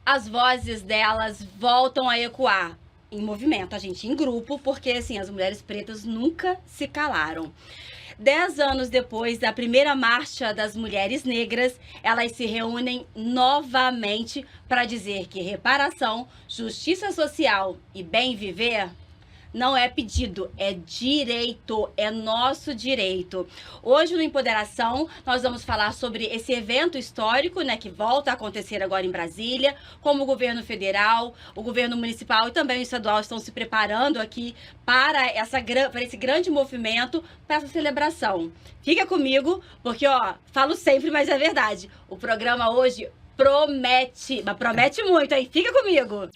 as vozes delas voltam a ecoar em movimento, a gente em grupo, porque assim, as mulheres pretas nunca se calaram. 10 anos depois da primeira marcha das mulheres negras, elas se reúnem novamente para dizer que reparação, justiça social e bem viver não é pedido, é direito, é nosso direito. Hoje no Empoderação, nós vamos falar sobre esse evento histórico, né, que volta a acontecer agora em Brasília, como o governo federal, o governo municipal e também o estadual estão se preparando aqui para esse grande movimento, para essa celebração. Fica comigo, porque, falo sempre, mas é verdade. O programa hoje promete, mas promete muito, hein? Fica comigo.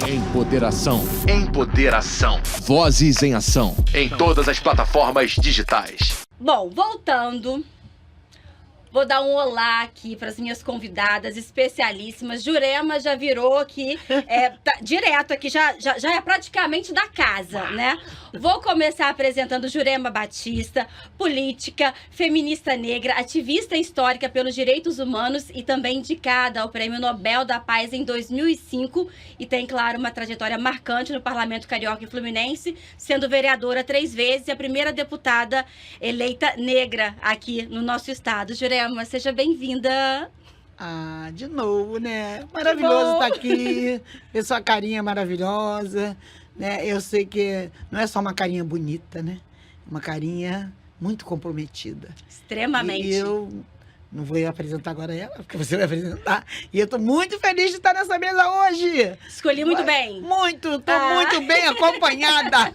Empoderação. Empoderação. Vozes em ação. Em todas as plataformas digitais. Bom, voltando, vou dar um olá aqui para as minhas convidadas especialíssimas. Jurema já virou aqui, direto aqui, já é praticamente da casa, né? Vou começar apresentando Jurema Batista, política, feminista negra, ativista histórica pelos direitos humanos e também indicada ao Prêmio Nobel da Paz em 2005 e tem, claro, uma trajetória marcante no Parlamento Carioca e Fluminense, sendo vereadora 3 vezes e a primeira deputada eleita negra aqui no nosso estado. Jurema, seja bem-vinda. Ah, de novo, né? Maravilhoso estar aqui, ver sua carinha maravilhosa, né? Eu sei que não é só uma carinha bonita, né? Uma carinha muito comprometida. Extremamente. E eu não vou apresentar agora ela, porque você vai apresentar. E eu tô muito feliz de estar nessa mesa hoje. Escolhi muito bem. Tô muito bem acompanhada.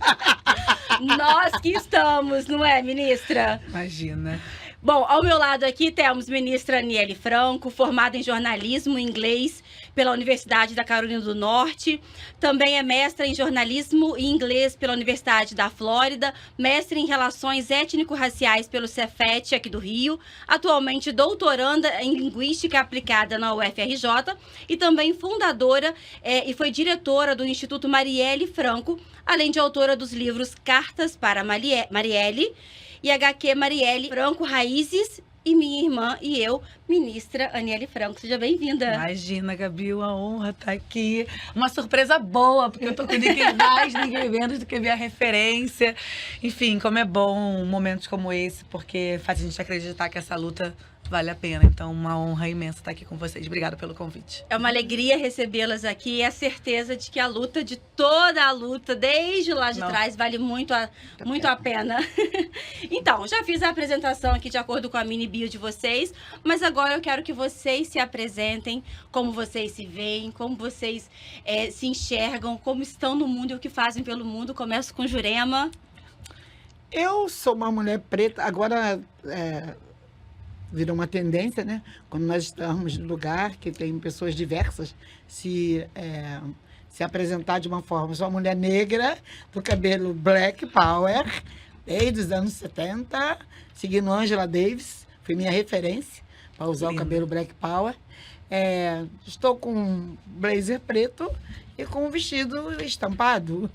Nós que estamos, não é, ministra? Imagina. Bom, ao meu lado aqui temos ministra Aniele Franco, formada em jornalismo e inglês pela Universidade da Carolina do Norte. Também é mestra em jornalismo e inglês pela Universidade da Flórida, mestre em relações étnico-raciais pelo Cefet aqui do Rio, atualmente doutoranda em linguística aplicada na UFRJ e também fundadora e foi diretora do Instituto Marielle Franco, além de autora dos livros Cartas para Marielle e HQ Marielle Franco Raízes e minha irmã e eu, ministra Aniele Franco. Seja bem-vinda. Imagina, Gabi, uma honra estar aqui. Uma surpresa boa, porque eu tô com ninguém menos do que minha referência. Enfim, como é bom momentos como esse, porque faz a gente acreditar que essa luta vale a pena. Então, uma honra imensa estar aqui com vocês. Obrigada pelo convite. É uma alegria recebê-las aqui e a certeza de que a luta, de toda a luta, desde lá de trás, vale muito a pena. Então, já fiz a apresentação aqui de acordo com a mini bio de vocês, mas agora eu quero que vocês se apresentem, como vocês se veem, como vocês se enxergam, como estão no mundo e o que fazem pelo mundo. Começo com Jurema. Eu sou uma mulher preta, agora virou uma tendência, né? Quando nós estamos no lugar que tem pessoas diversas, se apresentar de uma forma. Eu sou uma mulher negra, do cabelo Black Power, desde os anos 70, seguindo Angela Davis, foi minha referência para usar o cabelo Black Power. Estou com um blazer preto e com um vestido estampado.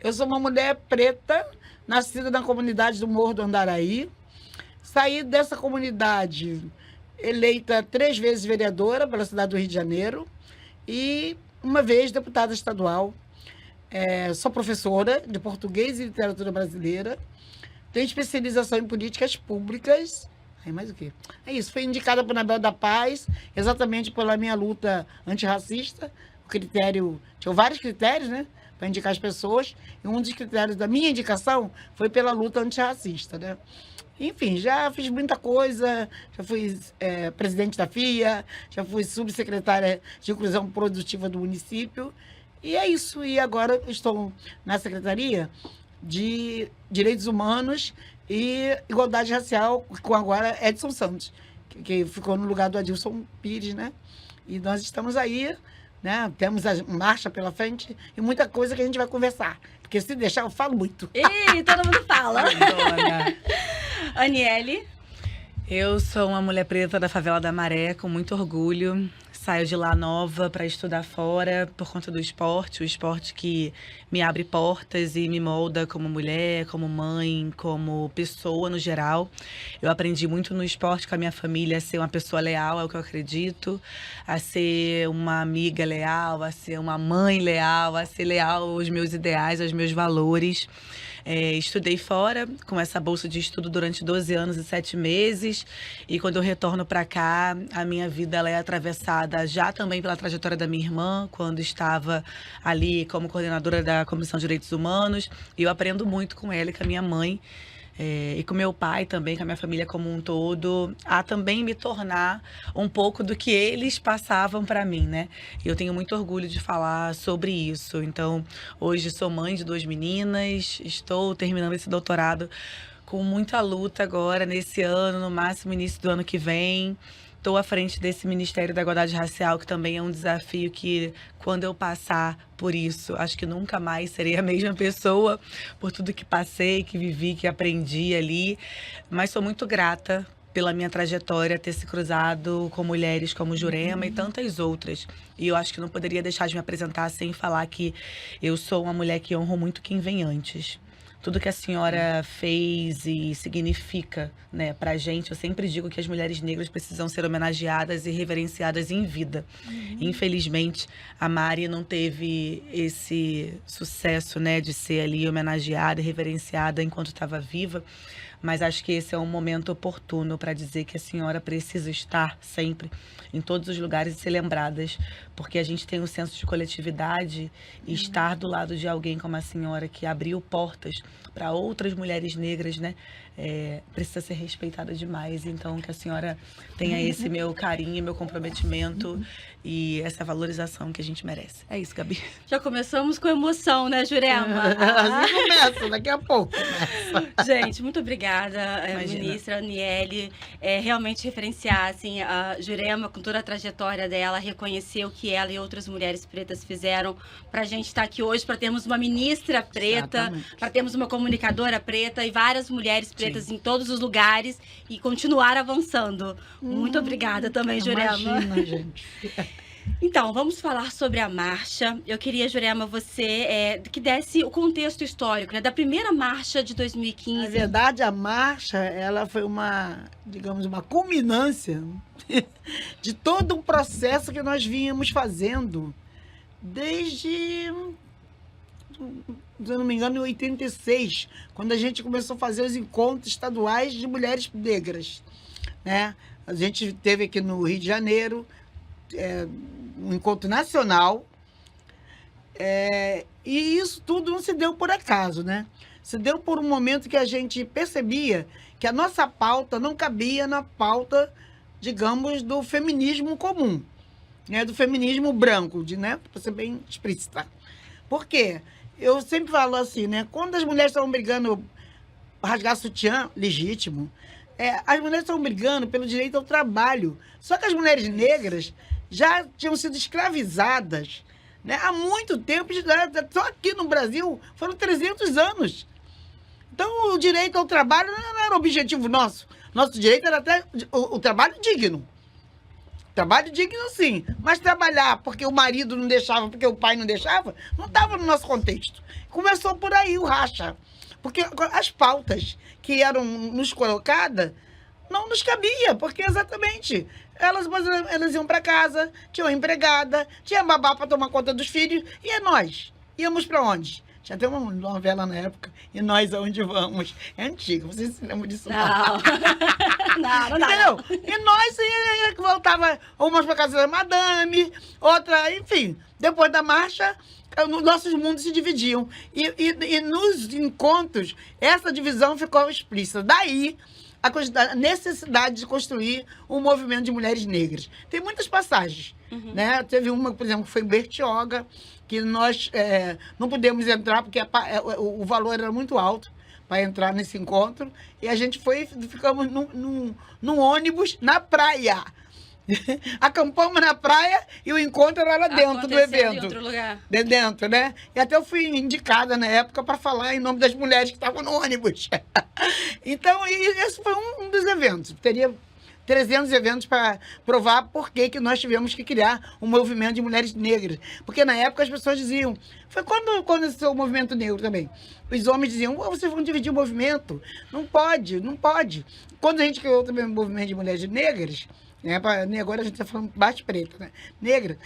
Eu sou uma mulher preta, nascida na comunidade do Morro do Andaraí. Saí dessa comunidade eleita 3 vezes vereadora pela cidade do Rio de Janeiro e uma vez deputada estadual. Sou professora de português e literatura brasileira. Tenho especialização em políticas públicas. Mais o quê? É isso, fui indicada para o Nobel da Paz, exatamente pela minha luta antirracista. Tinha vários critérios, né, para indicar as pessoas, e um dos critérios da minha indicação foi pela luta antirracista, né. Enfim, já fiz muita coisa, já fui presidente da FIA, já fui subsecretária de Inclusão Produtiva do município, e é isso. E agora estou na Secretaria de Direitos Humanos e Igualdade Racial, com agora Edson Santos, que ficou no lugar do Adilson Pires, né? E nós estamos aí, né? Temos a marcha pela frente e muita coisa que a gente vai conversar, porque se deixar eu falo muito. Ih, todo mundo fala. Aniele. Eu sou uma mulher preta da favela da Maré, com muito orgulho. saio de lá nova para estudar fora por conta do esporte, o esporte que me abre portas e me molda como mulher, como mãe, como pessoa no geral. Eu aprendi muito no esporte com a minha família a ser uma pessoa leal, é o que eu acredito, a ser uma amiga leal, a ser uma mãe leal, a ser leal aos meus ideais, aos meus valores. Estudei fora com essa bolsa de estudo durante 12 anos e 7 meses. E quando eu retorno para cá, a minha vida ela é atravessada já também pela trajetória da minha irmã, quando estava ali como coordenadora da Comissão de Direitos Humanos. E eu aprendo muito com ela e com a minha mãe. E com meu pai também, com a minha família como um todo, a também me tornar um pouco do que eles passavam para mim, né? E eu tenho muito orgulho de falar sobre isso. Então, hoje sou mãe de 2 meninas, estou terminando esse doutorado com muita luta agora, nesse ano, no máximo início do ano que vem. Estou à frente desse Ministério da Igualdade Racial, que também é um desafio que, quando eu passar por isso, acho que nunca mais serei a mesma pessoa, por tudo que passei, que vivi, que aprendi ali. Mas sou muito grata pela minha trajetória, ter se cruzado com mulheres como Jurema e tantas outras. E eu acho que não poderia deixar de me apresentar sem falar que eu sou uma mulher que honro muito quem vem antes. Tudo que a senhora fez e significa, né, pra gente, eu sempre digo que as mulheres negras precisam ser homenageadas e reverenciadas em vida. Infelizmente, a Mari não teve esse sucesso, né, de ser ali homenageada e reverenciada enquanto estava viva. Mas acho que esse é um momento oportuno para dizer que a senhora precisa estar sempre em todos os lugares e ser lembradas, porque a gente tem um senso de coletividade e estar do lado de alguém como a senhora que abriu portas para outras mulheres negras, né, precisa ser respeitada demais. Então, que a senhora tenha esse meu carinho, meu comprometimento e essa valorização que a gente merece. É isso, Gabi. Já começamos com emoção, né, Jurema? Assim começa, daqui a pouco. Gente, muito obrigada, Imagina. ministra Aniele. Realmente referenciar, assim, a Jurema, com toda a trajetória dela, reconhecer o que ela e outras mulheres pretas fizeram para a gente estar aqui hoje, para termos uma ministra preta, para termos uma comunicadora preta e várias mulheres pretas em todos os lugares e continuar avançando. Muito obrigada também, Jurema. Imagina, gente. Então, vamos falar sobre a marcha. Eu queria, Jurema, você que desse o contexto histórico, né, da primeira marcha de 2015. Na verdade, a marcha, ela foi uma, digamos, uma culminância de todo um processo que nós vínhamos fazendo desde, se eu não me engano, em 86, quando a gente começou a fazer os encontros estaduais de mulheres negras, né? A gente teve aqui no Rio de Janeiro um encontro nacional, e isso tudo não se deu por acaso, né? Se deu por um momento que a gente percebia que a nossa pauta não cabia na pauta, digamos, do feminismo comum, né? Do feminismo branco, né? Para ser bem explícita. Por quê? Eu sempre falo assim, né? Quando as mulheres estavam brigando para rasgar sutiã, legítimo, as mulheres estavam brigando pelo direito ao trabalho. Só que as mulheres negras já tinham sido escravizadas, né, há muito tempo. Só aqui no Brasil foram 300 anos. Então, o direito ao trabalho não era o objetivo nosso. Nosso direito era até o trabalho digno. Trabalho digno, sim. Mas trabalhar porque o marido não deixava, porque o pai não deixava, não estava no nosso contexto. Começou por aí o racha. Porque as pautas que eram nos colocadas não nos cabia, porque exatamente elas iam para casa, tinham empregada, tinha babá para tomar conta dos filhos, e nós íamos para onde? Tinha até uma novela na época, E Nós Aonde Vamos. É antiga, vocês se lembram disso? Não. Não. Entendeu? E nós voltava umas para casa da madame, outra, enfim. Depois da marcha, nossos mundos se dividiam. E nos encontros, essa divisão ficou explícita. Daí, a necessidade de construir um movimento de mulheres negras. Tem muitas passagens, né? Teve uma, por exemplo, que foi em Bertioga, que nós não pudemos entrar porque o valor era muito alto para entrar nesse encontro. E a gente ficamos num ônibus na praia. Acampamos na praia e o encontro era lá dentro do evento. Em outro lugar. De dentro, né? E até eu fui indicada na época para falar em nome das mulheres que estavam no ônibus. Então, esse foi um dos eventos. 300 eventos para provar por que nós tivemos que criar um movimento de mulheres negras. Porque na época as pessoas diziam... Foi quando começou o movimento negro também. Os homens diziam, vocês vão dividir o movimento. Não pode, não pode. Quando a gente criou também o movimento de mulheres negras... Agora a gente está falando bate preta, né? Negra.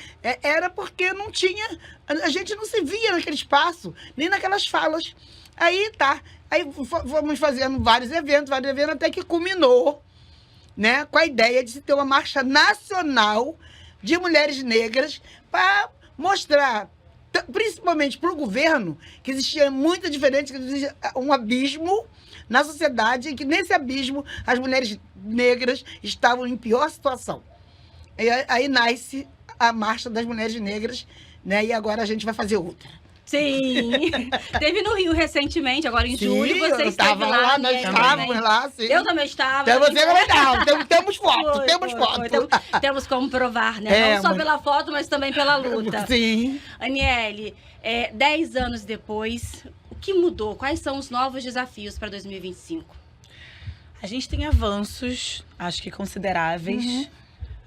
Era porque não tinha... A gente não se via naquele espaço, nem naquelas falas. Aí tá. Aí fomos fazendo vários eventos, até que culminou, né, com a ideia de se ter uma marcha nacional de mulheres negras para mostrar, principalmente para o governo, que existia muita diferença, que existia um abismo na sociedade, e que nesse abismo as mulheres negras estavam em pior situação. E aí nasce a Marcha das Mulheres Negras, né? E agora a gente vai fazer outra. Sim. Teve no Rio recentemente, agora em julho, você esteve lá. Nós estávamos lá, sim. Eu também estava. Então você também estava. Temos foto, temos foto. Temos como provar, né? Não só pela foto, mas também pela luta. Sim. Aniele, 10 anos depois, o que mudou? Quais são os novos desafios para 2025? A gente tem avanços, acho que consideráveis,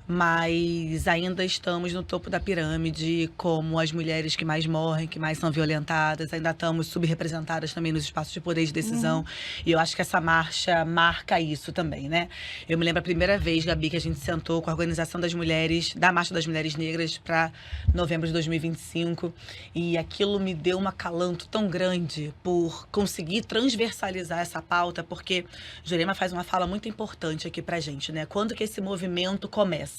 mas ainda estamos no topo da pirâmide, como as mulheres que mais morrem, que mais são violentadas, ainda estamos subrepresentadas também nos espaços de poder de decisão. E eu acho que essa marcha marca isso também, né? Eu me lembro a primeira vez, Gabi, que a gente sentou com a Organização das Mulheres, da Marcha das Mulheres Negras, para novembro de 2025. E aquilo me deu um acalanto tão grande por conseguir transversalizar essa pauta, porque Jurema faz uma fala muito importante aqui pra gente, né? Quando que esse movimento começa?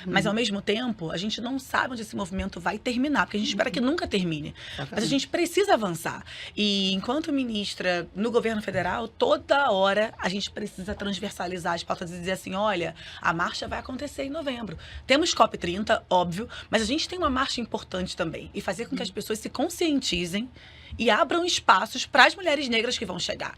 Mas, ao mesmo tempo, a gente não sabe onde esse movimento vai terminar, porque a gente espera que nunca termine. Mas a gente precisa avançar. E, enquanto ministra no governo federal, toda hora a gente precisa transversalizar as pautas e dizer assim, olha, a marcha vai acontecer em novembro. Temos COP30, óbvio, mas a gente tem uma marcha importante também. E fazer com que as pessoas se conscientizem e abram espaços para as mulheres negras que vão chegar.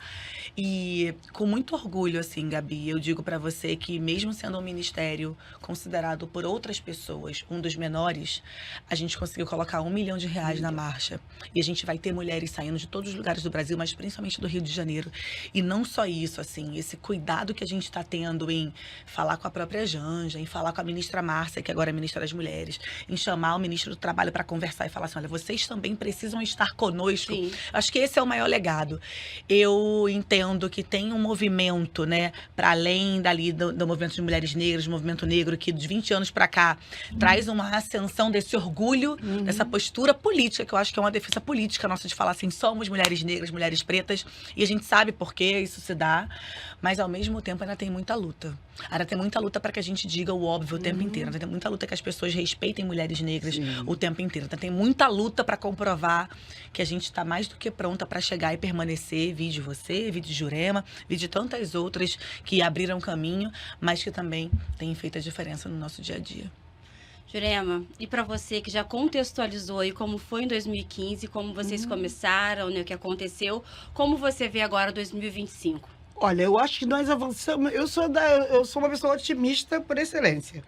E com muito orgulho, assim, Gabi, eu digo para você que mesmo sendo um ministério considerado por outras pessoas um dos menores, a gente conseguiu colocar R$1 milhão na marcha. E a gente vai ter mulheres saindo de todos os lugares do Brasil, mas principalmente do Rio de Janeiro. E não só isso, assim, esse cuidado que a gente está tendo em falar com a própria Janja, em falar com a ministra Márcia, que agora é ministra das Mulheres, em chamar o ministro do Trabalho para conversar e falar assim, olha, vocês também precisam estar conosco. Sim. Acho que esse é o maior legado. Eu entendo que tem um movimento, né, para além dali do movimento de mulheres negras, do movimento negro, que de 20 anos para cá traz uma ascensão desse orgulho, dessa postura política, que eu acho que é uma defesa política nossa de falar assim, somos mulheres negras, mulheres pretas, e a gente sabe por que isso se dá, mas ao mesmo tempo ainda tem muita luta. Ainda tem muita luta para que a gente diga o óbvio o tempo inteiro. Ainda tem muita luta que as pessoas respeitem mulheres negras o tempo inteiro. Ainda tem muita luta para comprovar que a gente está mais do que pronta para chegar e permanecer. Vi de você, vi de Jurema, vi de tantas outras que abriram caminho, mas que também têm feito a diferença no nosso dia a dia. Jurema, e para você que já contextualizou aí como foi em 2015, como vocês começaram, né, o que aconteceu, como você vê agora 2025? Olha, eu acho que nós avançamos. Eu sou uma pessoa otimista por excelência.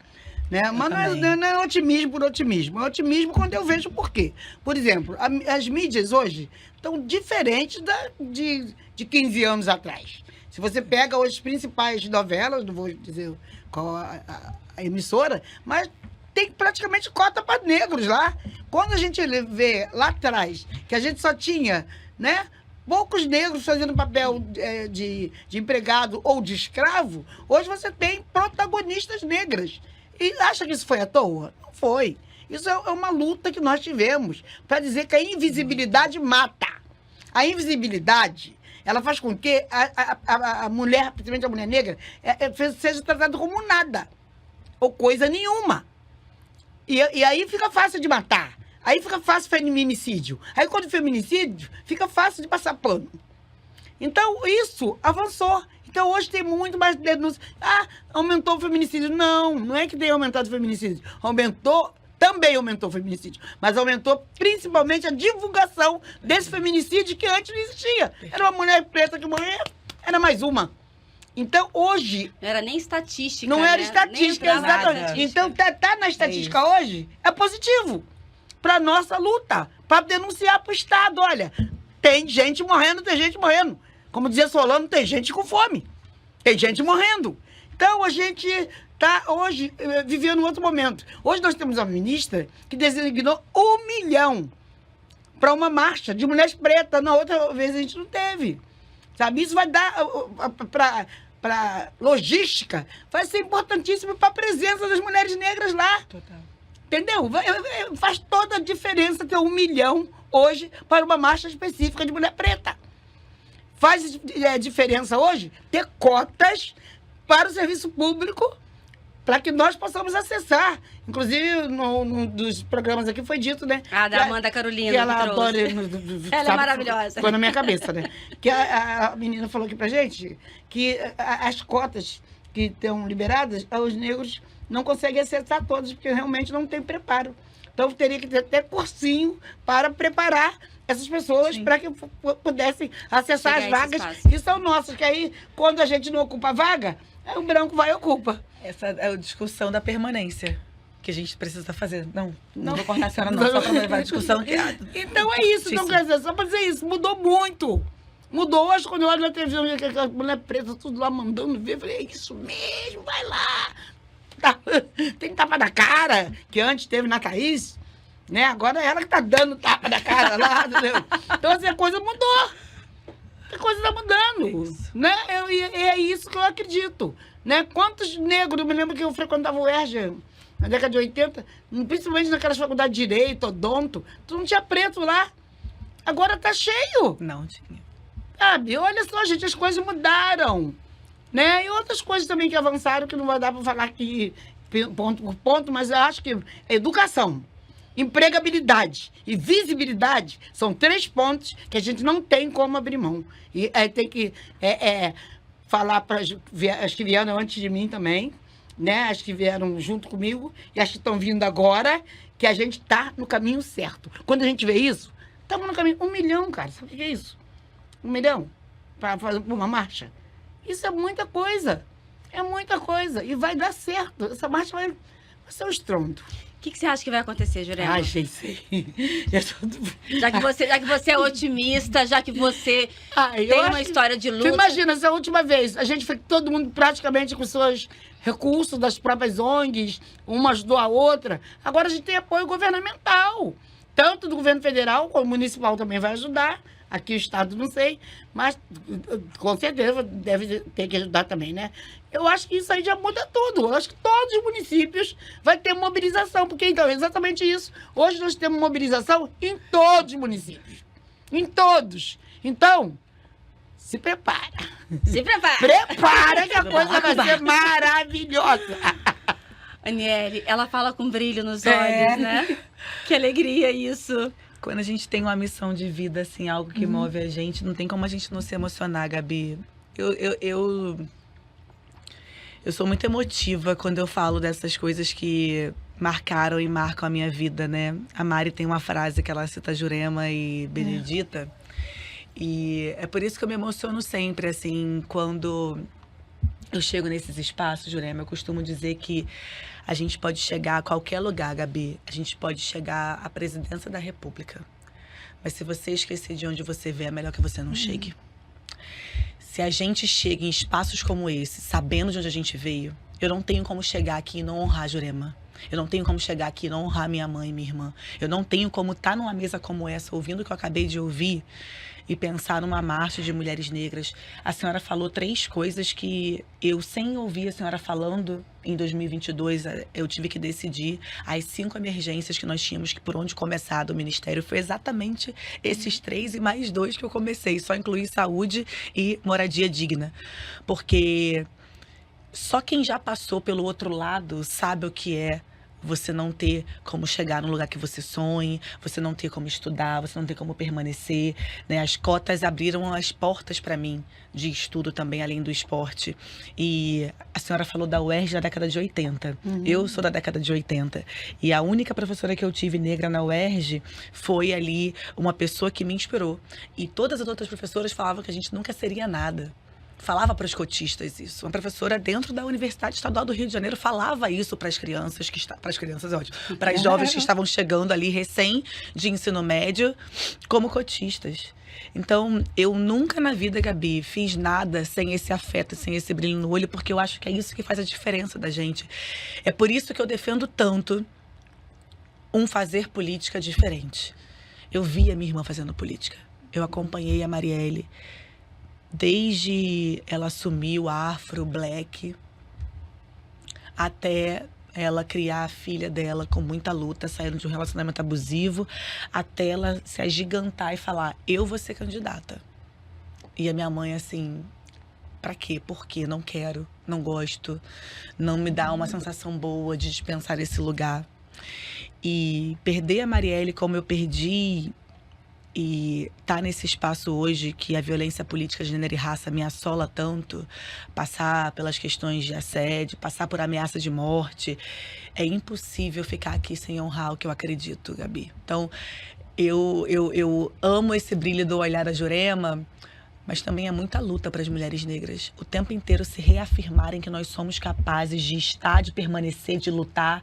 Né? Mas não é otimismo por otimismo. É otimismo quando eu vejo por quê. Por exemplo, as mídias hoje estão diferentes de 15 anos atrás. Se você pega hoje as principais novelas, não vou dizer qual a emissora, mas tem praticamente cota para negros lá. Quando a gente vê lá atrás que a gente só tinha, né, poucos negros fazendo papel de empregado ou de escravo, hoje você tem protagonistas negras. E acha que isso foi à toa? Não foi. Isso é uma luta que nós tivemos para dizer que a invisibilidade mata. A invisibilidade, ela faz com que a mulher, principalmente a mulher negra, seja tratada como nada ou coisa nenhuma. E aí fica fácil de matar. Aí fica fácil feminicídio. Aí quando feminicídio, fica fácil de passar pano. Então, isso avançou. Então, hoje tem muito mais denúncias. Aumentou o feminicídio. Não é que tenha aumentado o feminicídio. Também aumentou o feminicídio. Mas aumentou principalmente a divulgação desse feminicídio que antes não existia. Era uma mulher preta que morria, era mais uma. Então, hoje... Não era nem estatística, não era estatística, exatamente. Estatística. Então, tá na estatística hoje, é positivo. Para nossa luta, para denunciar para o Estado. Olha, tem gente morrendo, tem gente morrendo. Como dizia Solano, tem gente com fome. Tem gente morrendo. Então, a gente está hoje vivendo um outro momento. Hoje nós temos uma ministra que designou 1 milhão para uma marcha de mulheres pretas. Na outra vez a gente não teve. Sabe? Isso vai dar para logística, vai ser importantíssimo para a presença das mulheres negras lá. Total. Entendeu? Faz toda a diferença ter 1 milhão hoje para uma marcha específica de mulher preta. Faz diferença hoje ter cotas para o serviço público para que nós possamos acessar. Inclusive, num dos programas aqui foi dito, né? Ah, da Amanda Carolina. Que ela que trouxe. adora. Ela é maravilhosa. Ficou na minha cabeça, né? Que a menina falou aqui pra gente que as cotas que estão liberadas, os negros não conseguem acessar todas, porque realmente não tem preparo. Então, teria que ter até cursinho para preparar essas pessoas para que pudessem acessar as vagas que são nossas. Que aí, quando a gente não ocupa a vaga, o branco vai e ocupa. Essa é a discussão da permanência que a gente precisa fazer. Não vou cortar a senhora, não, só para levar a discussão. Então é isso, então, quer dizer, só para dizer isso, mudou muito. Mudou. Hoje, quando eu olho na televisão, aquela mulher preta, tudo lá mandando ver, eu falei, é isso mesmo, vai lá. Tem tapa na cara, que antes teve na Thaís, né? Agora é ela que tá dando tapa na cara lá, entendeu? Então, assim, a coisa mudou. A coisa tá mudando, né? É isso que eu acredito, né? Quantos negros, eu me lembro que eu frequentava o UERJ na década de 80, principalmente naquelas faculdades de Direito, Odonto, tu não tinha preto lá. Agora tá cheio. Não tinha. Sabe? Olha só, gente, as coisas mudaram, né? E outras coisas também que avançaram, que não vai dar para falar aqui ponto por ponto, mas eu acho que educação, empregabilidade e visibilidade são 3 pontos que a gente não tem como abrir mão. E tem que falar para as que vieram antes de mim também, né? As que vieram junto comigo e as que estão vindo agora, que a gente está no caminho certo. Quando a gente vê isso, estamos no caminho. 1 milhão, cara, sabe o que é isso? 1 milhão para fazer uma marcha. Isso é muita coisa. É muita coisa. E vai dar certo. Essa marcha vai ser um estrondo. O que você acha que vai acontecer, Jurema? Ai, sei. Já que você é otimista, já que você tem uma história de luta. Tu imagina, essa última vez, a gente foi todo mundo praticamente com seus recursos das próprias ONGs, uma ajudou a outra. Agora a gente tem apoio governamental. Tanto do governo federal, como municipal também vai ajudar. Aqui o Estado não sei, mas com certeza deve ter que ajudar também, né? Eu acho que isso aí já muda tudo. Eu acho que todos os municípios vão ter mobilização, porque então é exatamente isso. Hoje nós temos mobilização em todos os municípios. Em todos. Então, se prepara. Se prepara. Prepara que a coisa vai ser maravilhosa. Aniele, ela fala com brilho nos olhos, né? Que alegria isso. Quando a gente tem uma missão de vida, assim, algo que move a gente, não tem como a gente não se emocionar, Gabi. Eu sou muito emotiva quando eu falo dessas coisas que marcaram e marcam a minha vida, né? A Mari tem uma frase que ela cita Jurema e Benedita. E é por isso que eu me emociono sempre, assim, quando eu chego nesses espaços, Jurema. Eu costumo dizer que a gente pode chegar a qualquer lugar, Gabi. A gente pode chegar à presidência da República. Mas se você esquecer de onde você veio, é melhor que você não chegue. Se a gente chega em espaços como esse, sabendo de onde a gente veio, eu não tenho como chegar aqui e não honrar a Jurema. Eu não tenho como chegar aqui e não honrar minha mãe e minha irmã. Eu não tenho como estar numa mesa como essa, ouvindo o que eu acabei de ouvir, e pensar numa marcha de mulheres negras. A senhora falou 3 coisas que eu, sem ouvir a senhora falando, em 2022, eu tive que decidir as 5 emergências que nós tínhamos, que por onde começar do Ministério. Foi exatamente esses 3 e mais 2 que eu comecei. Só incluí saúde e moradia digna. Porque só quem já passou pelo outro lado sabe o que é você não ter como chegar no lugar que você sonhe, você não ter como estudar, você não ter como permanecer, né? As cotas abriram as portas para mim de estudo também, além do esporte. E a senhora falou da UERJ da década de 80. Eu sou da década de 80. E a única professora que eu tive negra na UERJ foi ali uma pessoa que me inspirou. E todas as outras professoras falavam que a gente nunca seria nada. falava para os cotistas isso. Uma professora dentro da Universidade Estadual do Rio de Janeiro falava isso para as crianças, para as crianças, é ótimo, para as jovens que estavam chegando ali recém de ensino médio como cotistas. Então, eu nunca na vida, Gabi, fiz nada sem esse afeto, sem esse brilho no olho, porque eu acho que é isso que faz a diferença da gente. É por isso que eu defendo tanto um fazer política diferente. Eu vi a minha irmã fazendo política. Eu acompanhei a Marielle desde ela assumir o afro, black, até ela criar a filha dela com muita luta, saindo de um relacionamento abusivo, até ela se agigantar e falar, eu vou ser candidata. E a minha mãe, assim, pra quê? Por quê? Não quero, não gosto, não me dá uma sensação boa de dispensar esse lugar. E perder a Marielle como eu perdi, e tá nesse espaço hoje que a violência política, gênero e raça me assola tanto, passar pelas questões de assédio, passar por ameaça de morte, é impossível ficar aqui sem honrar o que eu acredito, Gabi. Então, eu amo esse brilho do olhar da Jurema, mas também é muita luta para as mulheres negras. O tempo inteiro se reafirmarem que nós somos capazes de estar, de permanecer, de lutar.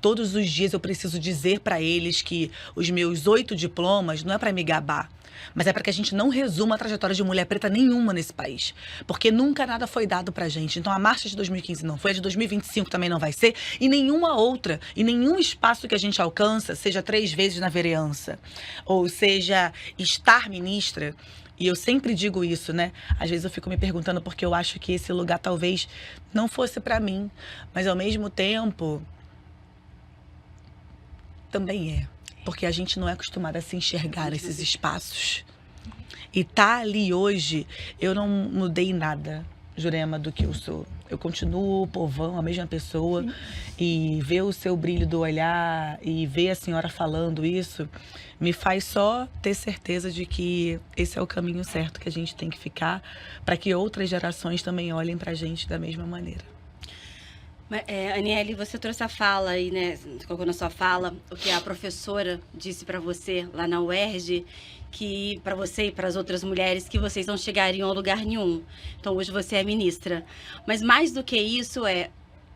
Todos os dias eu preciso dizer para eles que os meus 8 diplomas não é para me gabar, mas é para que a gente não resuma a trajetória de mulher preta nenhuma nesse país. Porque nunca nada foi dado pra gente. Então a marcha de 2015 não foi, a de 2025 também não vai ser, e nenhuma outra, e nenhum espaço que a gente alcança, seja 3 vezes na vereança, ou seja, estar ministra. E eu sempre digo isso, né? Às vezes eu fico me perguntando porque eu acho que esse lugar talvez não fosse pra mim. Mas ao mesmo tempo, também é. Porque a gente não é acostumada a se enxergar nesses espaços. E tá ali hoje, eu não mudei nada, Jurema, do que eu sou. Eu continuo o povão, a mesma pessoa. Sim. E ver o seu brilho do olhar e ver a senhora falando isso me faz só ter certeza de que esse é o caminho certo que a gente tem que ficar para que outras gerações também olhem pra gente da mesma maneira. Aniele, você trouxe a fala aí, né? Você colocou na sua fala o que a professora disse para você lá na UERJ, que para você e para as outras mulheres que vocês não chegariam a lugar nenhum. Então hoje você é ministra. Mas mais do que isso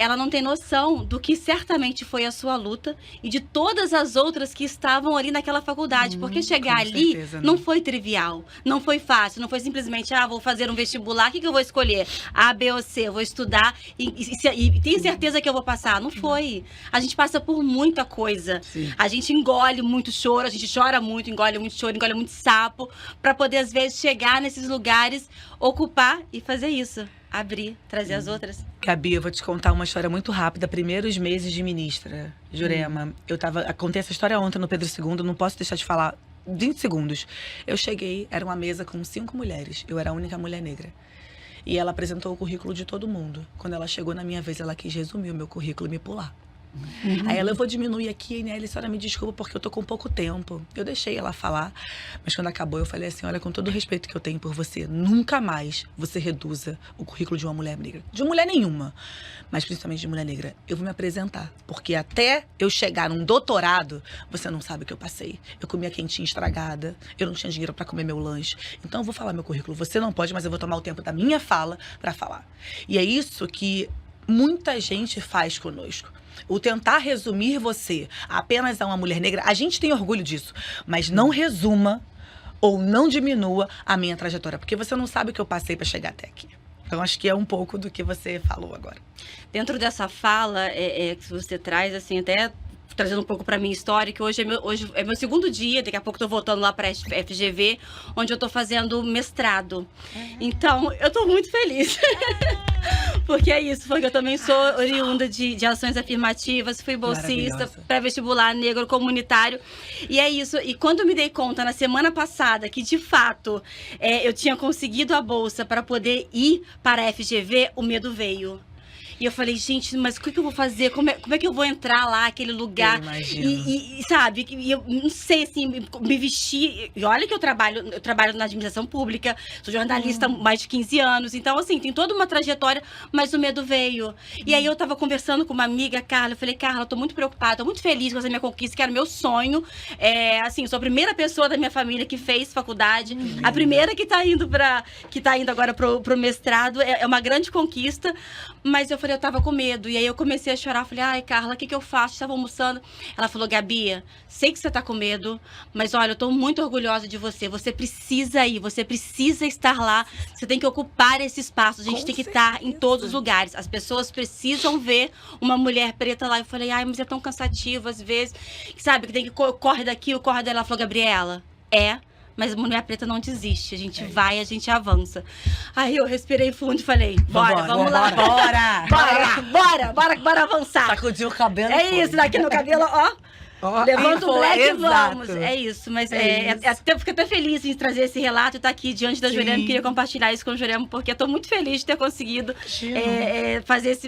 ela não tem noção do que certamente foi a sua luta e de todas as outras que estavam ali naquela faculdade. Porque chegar ali não foi trivial, não foi fácil, não foi simplesmente, vou fazer um vestibular, o que eu vou escolher? A, B ou C, eu vou estudar e tenho certeza que eu vou passar. Não foi. A gente passa por muita coisa. Sim. A gente engole muito choro, a gente chora muito, engole muito choro, engole muito sapo, para poder, às vezes, chegar nesses lugares, ocupar e fazer isso. Abrir, trazer as outras. Gabi, eu vou te contar uma história muito rápida. Primeiros meses de ministra, Jurema. Contei essa história ontem no Pedro II, não posso deixar de falar 20 segundos. Eu cheguei, era uma mesa com 5 mulheres. Eu era a única mulher negra. E ela apresentou o currículo de todo mundo. Quando ela chegou na minha vez, ela quis resumir o meu currículo e me pular. Aí ela, eu vou diminuir aqui, né? A senhora me desculpa porque eu tô com pouco tempo. Eu deixei ela falar, mas quando acabou eu falei assim, olha, com todo o respeito que eu tenho por você, nunca mais você reduza o currículo de uma mulher negra. De mulher nenhuma, mas principalmente de mulher negra. Eu vou me apresentar, porque até eu chegar num doutorado, você não sabe o que eu passei. Eu comia quentinha estragada, eu não tinha dinheiro pra comer meu lanche. Então eu vou falar meu currículo. Você não pode, mas eu vou tomar o tempo da minha fala pra falar. E é isso que muita gente faz conosco. O tentar resumir você apenas a uma mulher negra, a gente tem orgulho disso, mas não resuma ou não diminua a minha trajetória, porque você não sabe o que eu passei para chegar até aqui. Então, acho que é um pouco do que você falou agora. Dentro dessa fala que você traz, assim, até trazendo um pouco para minha história, que hoje é meu segundo dia, daqui a pouco eu tô voltando lá para FGV, onde eu tô fazendo mestrado. Então, eu tô muito feliz. Porque é isso, porque eu também sou oriunda de ações afirmativas, fui bolsista, pré-vestibular negro comunitário. E é isso, e quando eu me dei conta na semana passada que, de fato, eu tinha conseguido a bolsa para poder ir para a FGV, o medo veio. E eu falei, gente, mas o que eu vou fazer? Como é que eu vou entrar lá, aquele lugar? Eu imagino. E sabe, e eu não sei, assim, me vestir. E olha que eu trabalho na administração pública, sou jornalista há mais de 15 anos. Então, assim, tem toda uma trajetória, mas o medo veio. E aí eu tava conversando com uma amiga, Carla, eu falei, Carla, eu tô muito preocupada, tô muito feliz com essa minha conquista, que era o meu sonho. Assim, eu sou a primeira pessoa da minha família que fez faculdade, a primeira que tá indo agora pro mestrado, é uma grande conquista. Mas eu falei, eu tava com medo. E aí eu comecei a chorar, falei, ai, Carla, o que eu faço? Estava almoçando. Ela falou, Gabi, sei que você tá com medo, mas olha, eu tô muito orgulhosa de você. Você precisa ir, você precisa estar lá. Você tem que ocupar esse espaço. A gente tem que estar em todos os lugares. As pessoas precisam ver uma mulher preta lá. Eu falei, ai, mas é tão cansativo às vezes. Sabe, que tem que corre daqui, corre dela. Ela falou, Gabriela, mas a mulher preta não desiste. A gente vai, a gente avança. Aí eu respirei fundo e falei, vamos lá. Bora avançar. Sacudiu o cabelo. É isso, daqui no cabelo, ó. Levanta o black e vamos. É isso, mas fico até feliz em trazer esse relato e estar aqui diante da Jurema. Queria compartilhar isso com o Jurema, porque eu tô muito feliz de ter conseguido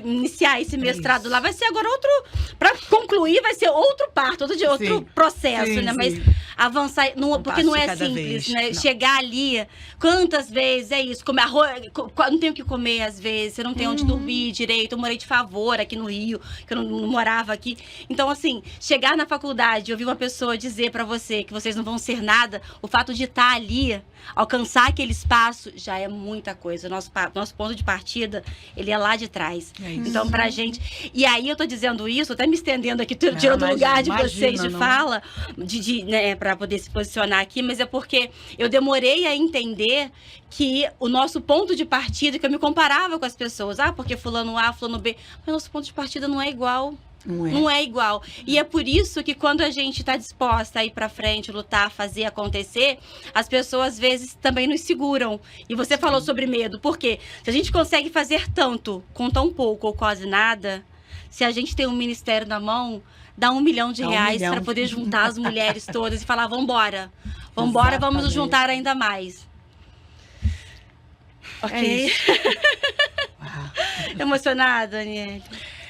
iniciar esse mestrado lá. Vai ser agora para concluir, vai ser outro parto, outro processo, né? Mas avançar, porque não é simples, né? Não. Chegar ali, quantas vezes é isso, comer arroz, não tem o que comer às vezes, você não tem onde dormir direito. Eu morei de favor aqui no Rio, que eu não morava aqui. Então, assim, chegar na faculdade, ouvir uma pessoa dizer pra você que vocês não vão ser nada, o fato de estar ali, alcançar aquele espaço, já é muita coisa. O nosso ponto de partida, ele é lá de trás. Então, pra gente... E aí, eu tô dizendo isso, até me estendendo aqui, tirando o lugar de vocês de fala, né, pra poder se posicionar aqui, mas é porque eu demorei a entender que o nosso ponto de partida, que eu me comparava com as pessoas, porque fulano A, fulano B, mas nosso ponto de partida não é igual. Não é igual. E é por isso que quando a gente está disposta a ir para frente, lutar, fazer acontecer, as pessoas às vezes também nos seguram. E você falou sobre medo. Por quê? Se a gente consegue fazer tanto com tão pouco ou quase nada, se a gente tem um ministério na mão, dá R$1 milhão para poder juntar as mulheres todas e falar, vambora, vamos nos juntar ainda mais. Ok? Emocionada, Aniele?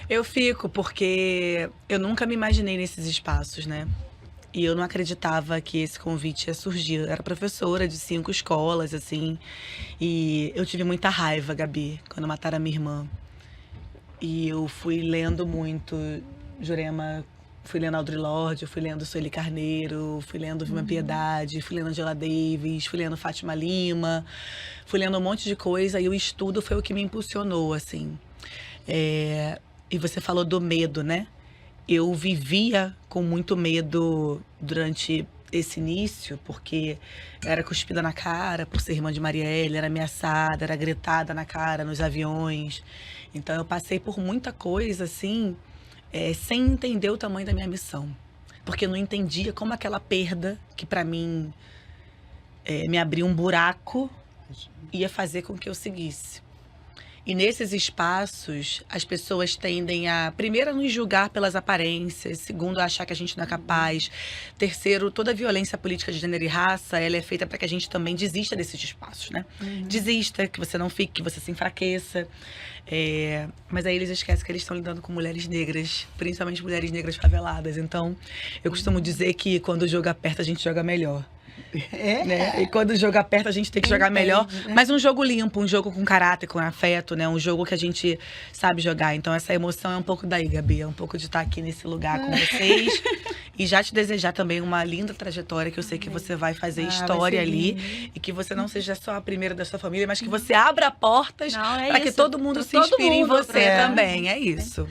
Eu fico, porque eu nunca me imaginei nesses espaços, né? E eu não acreditava que esse convite ia surgir. Eu era professora de 5 escolas, assim. E eu tive muita raiva, Gabi, quando mataram a minha irmã. E eu fui lendo muito, Jurema, fui lendo Audre Lorde, fui lendo Sueli Carneiro, fui lendo Vilma Piedade, fui lendo Angela Davis, fui lendo Fátima Lima, fui lendo um monte de coisa. E o estudo foi o que me impulsionou, assim. E você falou do medo, né? Eu vivia com muito medo durante esse início, porque era cuspida na cara por ser irmã de Marielle, era ameaçada, era gritada na cara nos aviões. Então eu passei por muita coisa, assim, sem entender o tamanho da minha missão. Porque eu não entendia como aquela perda, que pra mim me abriu um buraco, ia fazer com que eu seguisse. E nesses espaços, as pessoas tendem a, primeiro, a nos julgar pelas aparências, segundo, a achar que a gente não é capaz, terceiro, toda a violência política de gênero e raça, ela é feita para que a gente também desista desses espaços, né? Desista, que você não fique, que você se enfraqueça. Mas aí eles esquecem que eles estão lidando com mulheres negras, principalmente mulheres negras faveladas. Então, eu costumo dizer que quando o jogo aperta, a gente joga melhor. Né? E quando o jogo aperta, a gente tem que jogar melhor. Mas um jogo limpo, um jogo com caráter, com afeto, né? Um jogo que a gente sabe jogar. Então essa emoção é um pouco daí, Gabi. É um pouco de estar aqui nesse lugar com vocês. E já te desejar também uma linda trajetória, que eu sei que você vai fazer história ali. E que você não seja só a primeira da sua família, mas que você abra portas para que todo mundo se inspire em você também. É isso.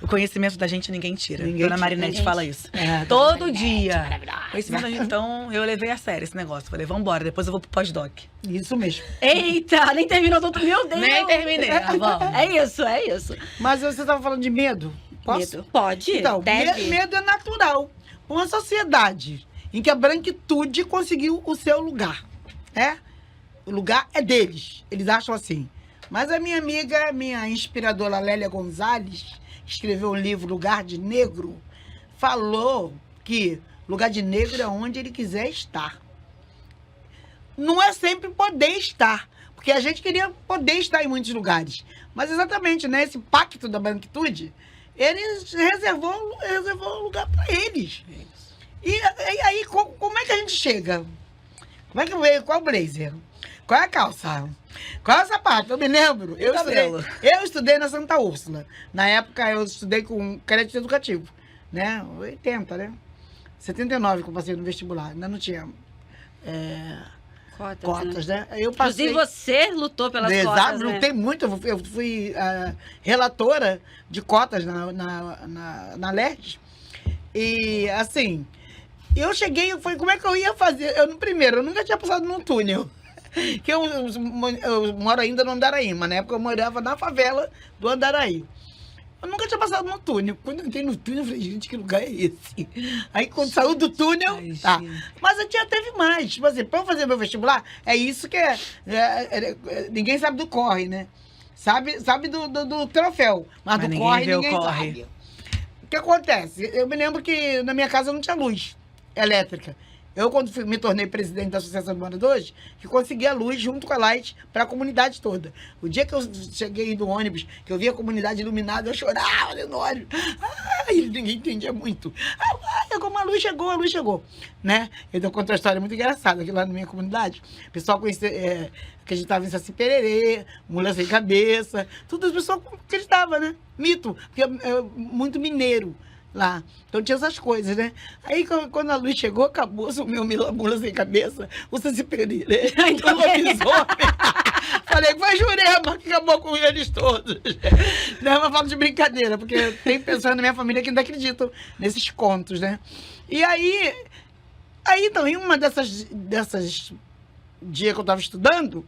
O conhecimento da gente ninguém tira. Dona Marinette fala isso. Todo dia. Conhecimento da gente. Então, eu levei a sério esse negócio. Falei, vambora, depois eu vou pro pós-doc. Isso mesmo. Eita, nem terminou todo. Meu Deus. Nem terminei. É isso. Mas você estava falando de medo? Posso? Medo. Pode. Então, medo é natural. Uma sociedade em que a branquitude conseguiu o seu lugar. O lugar é deles. Eles acham assim. Mas a minha amiga, minha inspiradora Lélia Gonzalez, escreveu um livro, Lugar de Negro, falou que lugar de negro é onde ele quiser estar. não é sempre poder estar. Porque a gente queria poder estar em muitos lugares. Mas exatamente, né? Esse pacto da branquitude, eles reservou lugar para eles. E aí, como é que a gente chega? Como é que veio? Qual o blazer? Qual é a calça? Qual é o sapato? Eu me lembro. Eu estudei na Santa Úrsula. Na época, eu estudei com crédito educativo. Né? 80, né? 79 que eu passei no vestibular. Ainda não tinha cotas, né? Eu passei... Inclusive, você lutou pelas Exato, cotas, né? lutei muito. Eu fui relatora de cotas na LERJ. E, assim, eu cheguei, como é que eu ia fazer? Primeiro, eu nunca tinha passado num túnel. Que eu moro ainda no Andaraíma. Na época eu morava na favela do Andaraí. Eu nunca tinha passado no túnel. Quando eu entrei no túnel, eu falei, gente, que lugar é esse? Aí quando saiu do túnel, tá. Mas eu teve mais. Tipo assim, pra eu fazer meu vestibular, é isso que ninguém sabe do corre, né? Sabe do troféu. Mas do corre, ninguém sabe. O que acontece? Eu me lembro que na minha casa não tinha luz elétrica. Eu, quando me tornei presidente da Associação de Moradores, que consegui a luz junto com a Light para a comunidade toda. O dia que eu cheguei do ônibus, que eu vi a comunidade iluminada, eu chorava no ônibus. Ninguém entendia muito. A luz chegou, né? Eu conto uma história muito engraçada aqui lá na minha comunidade. O pessoal conhecia, acreditava em Saci Pererê, Mula Sem Cabeça, tudo as pessoas acreditavam, né? Mito, porque é muito mineiro lá. Então tinha essas coisas, né? Aí quando a luz chegou, acabou o meu Mula Sem Cabeça, o Saci Pererê, o lobisomem. Falei que foi Jurema que acabou com eles todos. Não é uma falta de brincadeira, porque tem pessoas na minha família que ainda acreditam nesses contos, né? E aí também, uma dessas dias que eu estava estudando,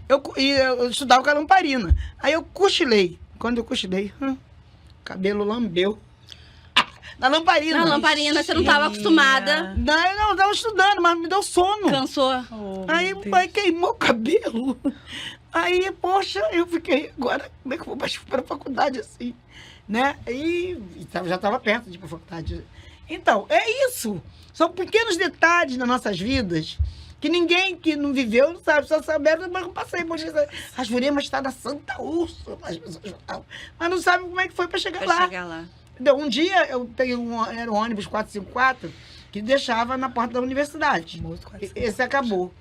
eu estudava com a lamparina. Aí eu cochilei. Quando eu cochilei, cabelo lambeu. Na lamparina. Na lamparina, você não estava acostumada. Não, eu estava estudando, mas me deu sono. Cansou. Aí queimou o cabelo. Aí, poxa, eu fiquei, agora, como é que eu vou para a faculdade assim? Né? E já estava perto de ir para a faculdade. Então, é isso. São pequenos detalhes nas nossas vidas que ninguém que não viveu não sabe. Só souberam, mas eu passei. As Juremas estão na Santa Úrsula. As pessoas falam, mas não sabem como é que foi para chegar lá. Então, um dia eu peguei era um ônibus 454 que deixava na porta da universidade. Esse acabou.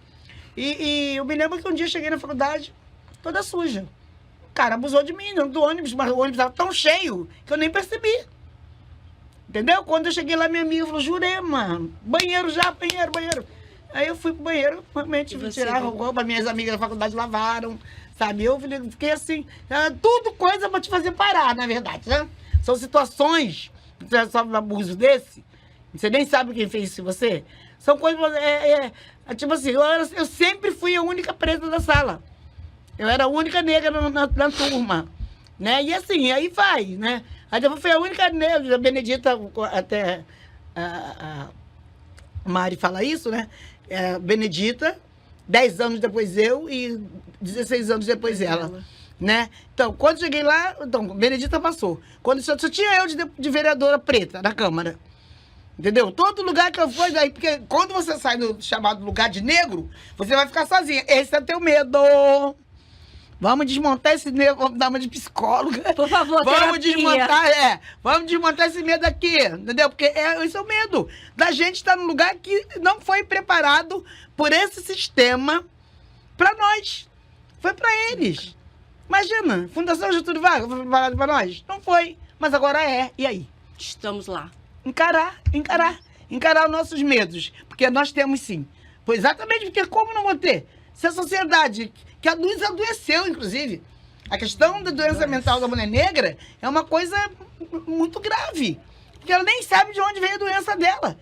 E eu me lembro que um dia eu cheguei na faculdade toda suja. O cara abusou de mim, do ônibus, mas o ônibus estava tão cheio que eu nem percebi. Entendeu? Quando eu cheguei lá, minha amiga falou, Jurema, banheiro já, banheiro. Aí eu fui pro banheiro, realmente tirar roupa, minhas amigas da faculdade lavaram, sabe? Eu fiquei assim, tudo coisa para te fazer parar, na verdade, né? São situações, você sofre um abuso desse, você nem sabe quem fez isso em você. São coisas, tipo assim, eu sempre fui a única preta da sala. Eu era a única negra na turma, né? E assim, aí vai, né? Aí depois fui a única negra, a Benedita, até a Mari fala isso, né? Benedita, 10 anos depois eu e 16 anos depois ela. Né? Então, quando cheguei lá, Benedita passou. Quando só tinha eu de vereadora preta na Câmara. Entendeu? Todo lugar que eu fui, daí, porque quando você sai do chamado lugar de negro, você vai ficar sozinha. Esse é teu medo. Vamos desmontar esse medo, vamos dar uma de psicóloga. Por favor, vamos desmontar esse medo aqui, entendeu? Porque esse é o medo da gente estar num lugar que não foi preparado por esse sistema para nós. Foi para eles. Imagina, Fundação Getúlio Vargas foi preparado para nós? Não foi, mas agora é. E aí? Estamos lá. Encarar os nossos medos, porque nós temos sim. Foi exatamente porque como não vou ter? Se a sociedade, que a luz adoeceu, inclusive, a questão da doença mental da mulher negra é uma coisa muito grave, porque ela nem sabe de onde veio a doença dela.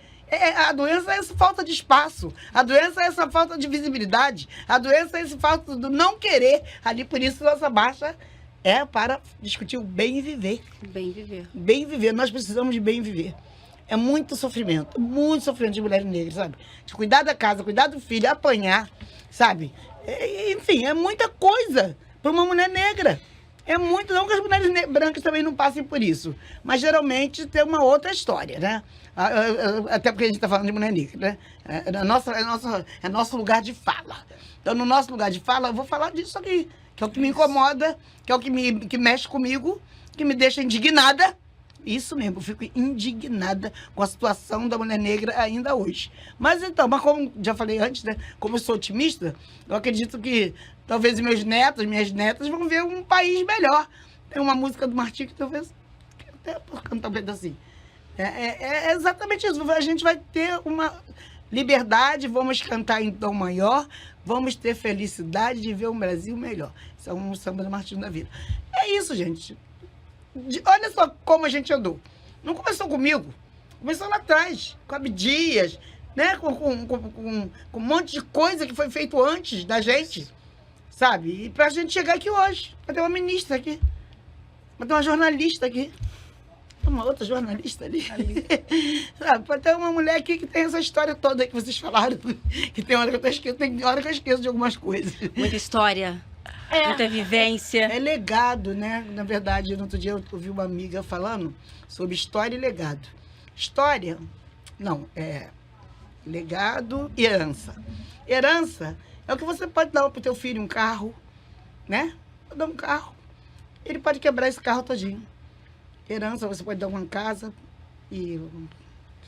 A doença é essa falta de espaço, a doença é essa falta de visibilidade, a doença é essa falta do não querer. Ali, por isso, nossa marcha é para discutir o bem viver. Bem viver. Bem viver, nós precisamos de bem viver. É muito sofrimento de mulheres negras, sabe? De cuidar da casa, cuidar do filho, apanhar, sabe? Enfim, é muita coisa para uma mulher negra. É muito, não que as mulheres brancas também não passem por isso, mas geralmente tem uma outra história, né? Até porque a gente está falando de mulher negra, né? É nosso lugar de fala. Então, no nosso lugar de fala, eu vou falar disso aqui, que é o que me incomoda, que é o que mexe comigo, que me deixa indignada. Isso mesmo, eu fico indignada com a situação da mulher negra ainda hoje. Mas então, como já falei antes, né? Como eu sou otimista, eu acredito que talvez minhas netas vão ver um país melhor. Tem uma música do Martinho que talvez até posso cantar um pedacinho. É exatamente isso. A gente vai ter uma liberdade, vamos cantar em tom maior, vamos ter felicidade de ver um Brasil melhor. Isso é um samba do Martinho da Vila. É isso, gente. Olha só como a gente andou. Não começou comigo, começou lá atrás, com Abdias, né? com um monte de coisa que foi feito antes da gente, sabe? E pra gente chegar aqui hoje, pra ter uma ministra aqui, pra ter uma jornalista aqui, uma outra jornalista ali. Sabe? Pra ter uma mulher aqui que tem essa história toda aí que vocês falaram, que tem hora que eu esqueço, tem hora que eu esqueço de algumas coisas. Muita história. Muita vivência. É legado, né? Na verdade, no outro dia eu ouvi uma amiga falando sobre história e legado. História, não, é legado e herança. Herança é o que você pode dar para o teu filho, um carro, né? Pode dar um carro. Ele pode quebrar esse carro todinho. Herança, você pode dar uma casa e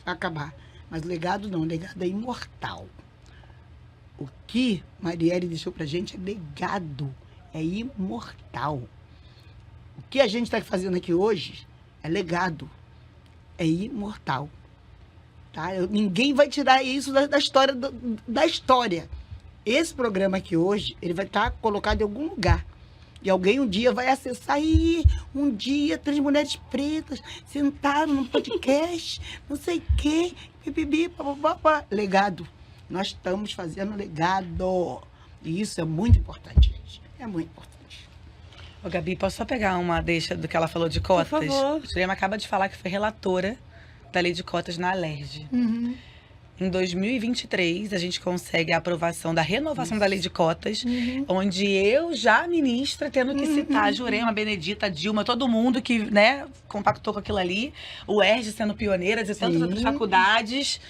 acabar. Mas legado não, legado é imortal. O que Marielle deixou pra gente é legado, é imortal. O que a gente está fazendo aqui hoje é legado, é imortal. Tá? Ninguém vai tirar isso da história, da história. Esse programa aqui hoje, ele vai estar colocado em algum lugar. E alguém um dia vai acessar e um dia 3 mulheres pretas sentaram num podcast, não sei o quê, pipipi, papapá, legado. Nós estamos fazendo legado. E isso é muito importante, gente. É muito importante. Ô, Gabi, posso só pegar uma deixa do que ela falou de cotas? Por favor. A Jurema acaba de falar que foi relatora da lei de cotas na Alerj. Em 2023, a gente consegue a aprovação da renovação da lei de cotas, onde eu já, ministra, tendo que citar a Jurema, a Benedita, a Dilma, todo mundo que, né, compactou com aquilo ali, o ERJ sendo pioneira de tantas outras faculdades,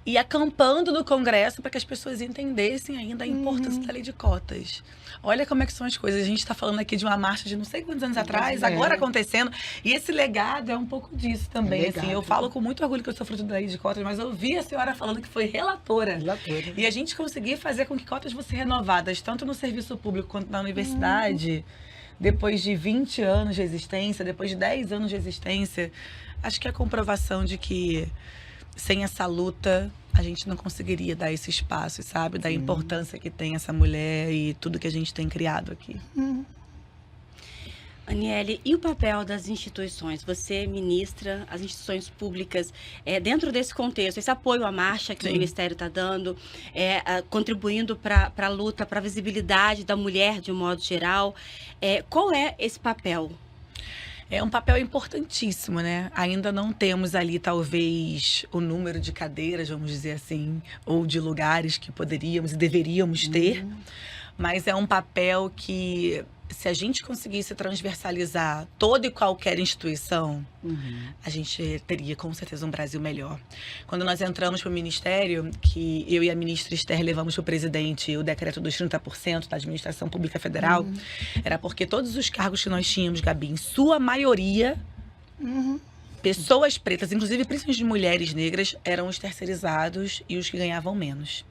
e acampando no Congresso para que as pessoas entendessem ainda a importância da lei de cotas. Olha como é que são as coisas. A gente está falando aqui de uma marcha de não sei quantos anos atrás, agora acontecendo. E esse legado é um pouco disso também. Assim, eu falo com muito orgulho que eu sou fruto da lei de cotas, mas eu ouvi a senhora falando que foi relatora. E a gente conseguir fazer com que cotas fossem renovadas, tanto no serviço público quanto na universidade, depois de 20 anos de existência, depois de 10 anos de existência, acho que é a comprovação de que sem essa luta, a gente não conseguiria dar esse espaço, sabe? Da importância que tem essa mulher e tudo que a gente tem criado aqui. Aniele, e o papel das instituições? Você ministra as instituições públicas dentro desse contexto, esse apoio à marcha que o Ministério está dando, contribuindo para a luta, para a visibilidade da mulher de um modo geral. Qual é esse papel? É um papel importantíssimo, né? Ainda não temos ali, talvez, o número de cadeiras, vamos dizer assim, ou de lugares que poderíamos e deveríamos ter. Mas é um papel que, se a gente conseguisse transversalizar toda e qualquer instituição, a gente teria, com certeza, um Brasil melhor. Quando nós entramos para o Ministério, que eu e a ministra Esther levamos para o presidente o decreto dos 30% da Administração Pública Federal, era porque todos os cargos que nós tínhamos, Gabi, em sua maioria, pessoas pretas, inclusive principalmente mulheres negras, eram os terceirizados e os que ganhavam menos.